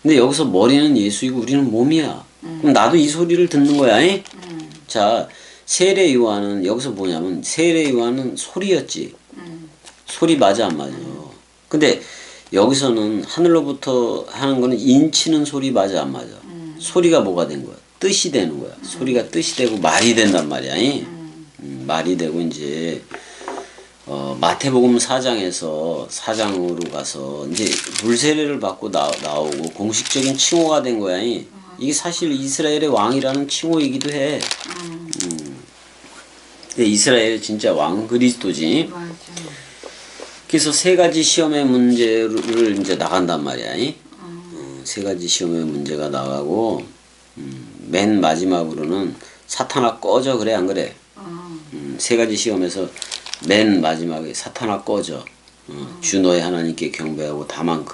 근데 여기서 머리는 예수이고 우리는 몸이야. 그럼 나도 이 소리를 듣는 거야. 자, 세례 요한은 여기서 뭐냐면 세례 요한은 소리였지. 소리 맞아 안 맞아? 근데 여기서는 하늘로부터 하는 거는 인치는 소리 맞아 안 맞아? 소리가 뭐가 된 거야? 뜻이 되는 거야. 소리가 뜻이 되고 말이 된단 말이야. 말이 되고 이제 마태복음 4장으로 가서 이제 물세례를 받고 나오고 공식적인 칭호가 된 거야. 이게 사실 이스라엘의 왕이라는 칭호이기도 해. 근데 이스라엘 진짜 왕 그리스도지. 그래서 세 가지 시험의 문제를 이제 나간단 말이야. 세 가지 시험의 문제가 나가고 맨 마지막으로는 사탄아 꺼져 그래 안 그래? 세 가지 시험에서 맨 마지막에 사탄아 꺼져. 주 너의 하나님께 경배하고 다만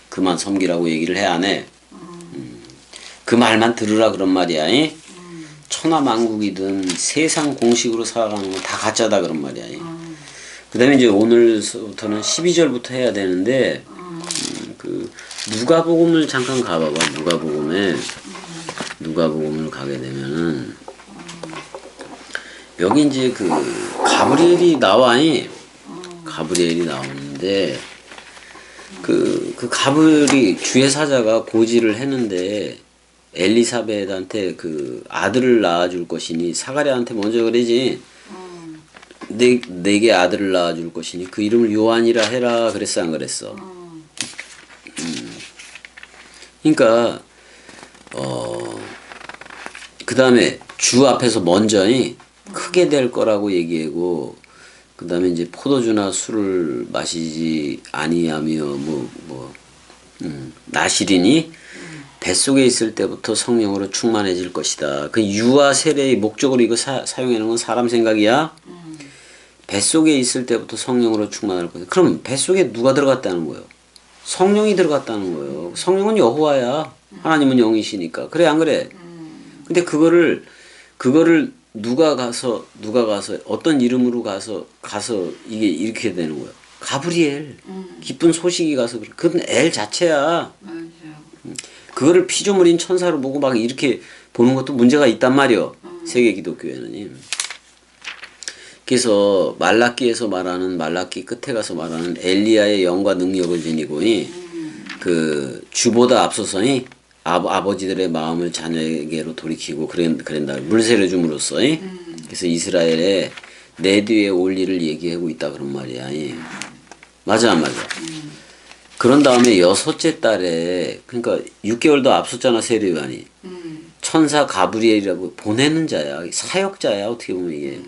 그만 섬기라고 얘기를 해 안 해? 그 말만 들으라 그런 말이야. 천하만국이든 세상 공식으로 살아가는 건 다 가짜다 그런 말이야. 그 다음에 이제 오늘부터는 12절부터 해야 되는데 그 누가복음을 잠깐 가봐봐. 누가복음을 가게 되면은 여기 이제 그 가브리엘이 나오는데 그 가브리 주의 사자가 고지를 했는데 엘리사벳한테 그 아들을 낳아줄 것이니 사가랴한테 먼저 그러지. 내게 아들을 낳아줄 것이니 그 이름을 요한이라 해라 그랬어 안 그랬어? 그러니까 그 다음에 주 앞에서 먼저 크게 될 거라고 얘기하고 그 다음에 이제 포도주나 술을 마시지 아니하며 나시리니 뱃속에 있을 때부터 성령으로 충만해질 것이다. 그 유아 세례의 목적으로 이거 사용하는 건 사람 생각이야? 뱃속에 있을 때부터 성령으로 충만할 거다. 그럼 뱃속에 누가 들어갔다는 거예요? 성령이 들어갔다는 거예요. 성령은 여호와야. 하나님은 영이시니까. 그래 안 그래? 근데 그거를 누가 가서 어떤 이름으로 가서 이게 이렇게 되는 거예요. 가브리엘. 기쁜 소식이 가서 그건 엘 자체야. 맞아. 그거를 피조물인 천사로 보고 막 이렇게 보는 것도 문제가 있단 말이요. 세계 기독교에는. 그래서 말라기 끝에 가서 말하는 엘리야의 영과 능력을 지니고 그 주보다 앞서서 아버지들의 마음을 자녀에게로 돌이키고 그런다. 물세를 줌으로써 그래서 이스라엘에 내 뒤에 올 일을 얘기하고 있다 그런 말이야. 맞아 안 맞아? 그런 다음에 6째 달에 그러니까 6개월도 앞섰잖아 세례요한이. 천사 가브리엘이라고 보내는 자야. 사역자야 어떻게 보면 이게.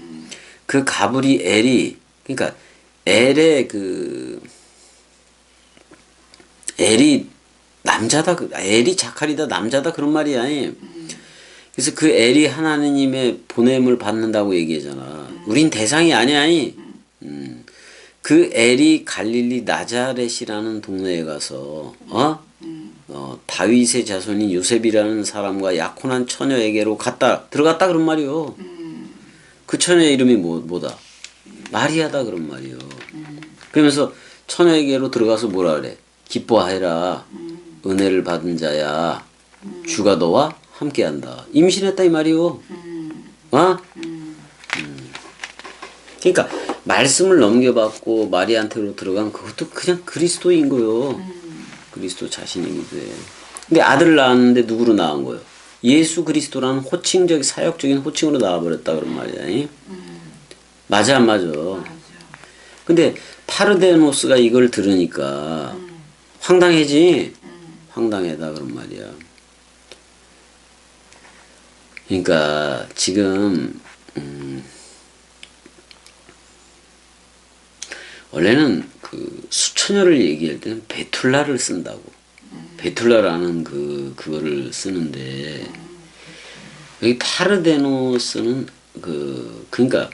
그 가브리엘이 그러니까 엘이 남자다. 엘이 자칼이다 남자다 그런 말이야. 그래서 그 엘이 하나님의 보냄을 받는다고 얘기하잖아. 우린 대상이 아니야. 그 엘이 갈릴리 나자렛이라는 동네에 가서 다윗의 자손인 요셉이라는 사람과 약혼한 처녀에게로 들어갔다 그런 말이요. 그 처녀의 이름이 뭐다? 마리아다 그런 말이요. 그러면서 처녀에게로 들어가서 뭐라 그래? 기뻐하라. 은혜를 받은 자야. 주가 너와 함께한다. 임신했다 이 말이요. 그러니까 말씀을 넘겨받고 마리아한테로 들어간 그것도 그냥 그리스도인 거요. 그리스도 자신이기도 해. 근데 아들을 낳았는데 누구로 낳은 거요? 예수 그리스도라는 사역적인 호칭으로 나와버렸다 그런 말이야. 맞아 안 맞아? 근데 파르데노스가 이걸 들으니까 황당해지? 황당하다 그런 말이야. 그러니까 지금 원래는 그 수처녀를 얘기할 때는 베툴라를 쓴다고. 베툴라라는 그거를 쓰는데 여기 파르데노스는 그러니까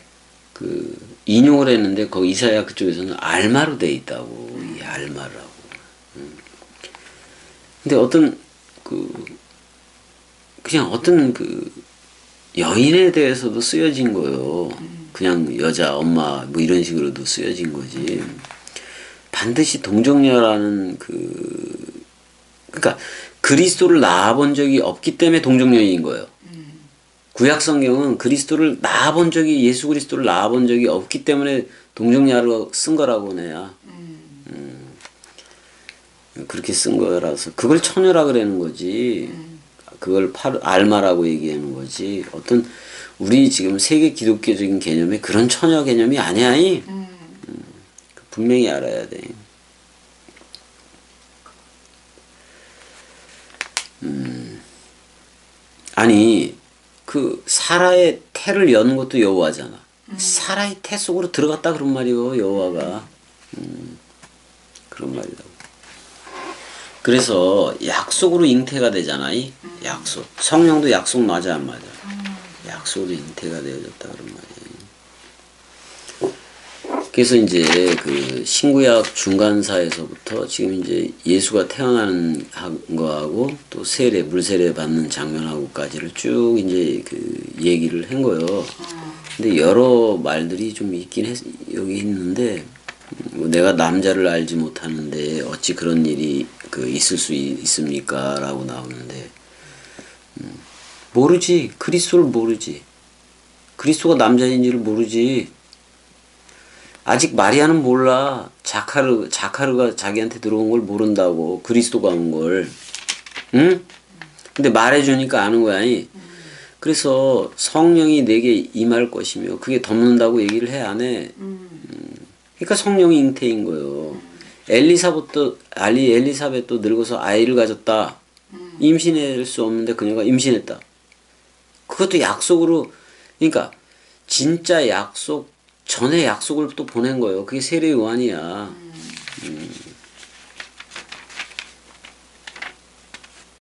인용을 했는데 거기 이사야 그쪽에서는 알마로 돼 있다고. 이 알마라고. 근데 그냥 어떤 여인에 대해서도 쓰여진 거요. 그냥 여자, 엄마 뭐 이런 식으로도 쓰여진 거지. 반드시 동정녀라는 그러니까 그리스도를 낳아본 적이 없기 때문에 동정녀인 거예요. 구약 성경은 그리스도를 낳아본 적이 예수 그리스도를 낳아본 적이 없기 때문에 동정녀로 쓴 거라고 내야. 그렇게 쓴 거라서 그걸 처녀라 그러는 거지. 그걸 알마라고 얘기하는 거지. 어떤 우리 지금 세계 기독교적인 개념에 그런 처녀 개념이 아니야. 분명히 알아야 돼. 아니 사라의 태를 여는 것도 여호와잖아. 사라의 태 속으로 들어갔다 그런 말이요 여호와가. 그런 말이라고. 그래서 약속으로 잉태가 되잖아. 약속. 성령도 약속 맞아 안 맞아? 약속으로 잉태가 되어졌다 그런 말이에요. 그래서 이제 신구약 중간사에서부터 지금 이제 예수가 태어나는 거하고 또 물세례 받는 장면하고까지를 쭉 이제 얘기를 한 거예요. 근데 여러 말들이 좀 여기 있는데 내가 남자를 알지 못하는데 어찌 그런 일이 있을 수 있습니까? 라고 나오는데 모르지. 그리스도를 모르지. 그리스도가 남자인지를 모르지. 아직 마리아는 몰라. 자카르가 자기한테 들어온 걸 모른다고. 그리스도가 온 걸. 응? 근데 말해주니까 아는 거야. 그래서 성령이 내게 임할 것이며 그게 덮는다고 얘기를 해 안 해. 그러니까 성령이 잉태인 거예요. 엘리사벳도 늙어서 아이를 가졌다. 임신할 수 없는데 그녀가 임신했다. 그것도 약속으로, 그러니까 진짜 약속 전에 약속을 또 보낸 거예요. 그게 세례 요한이야.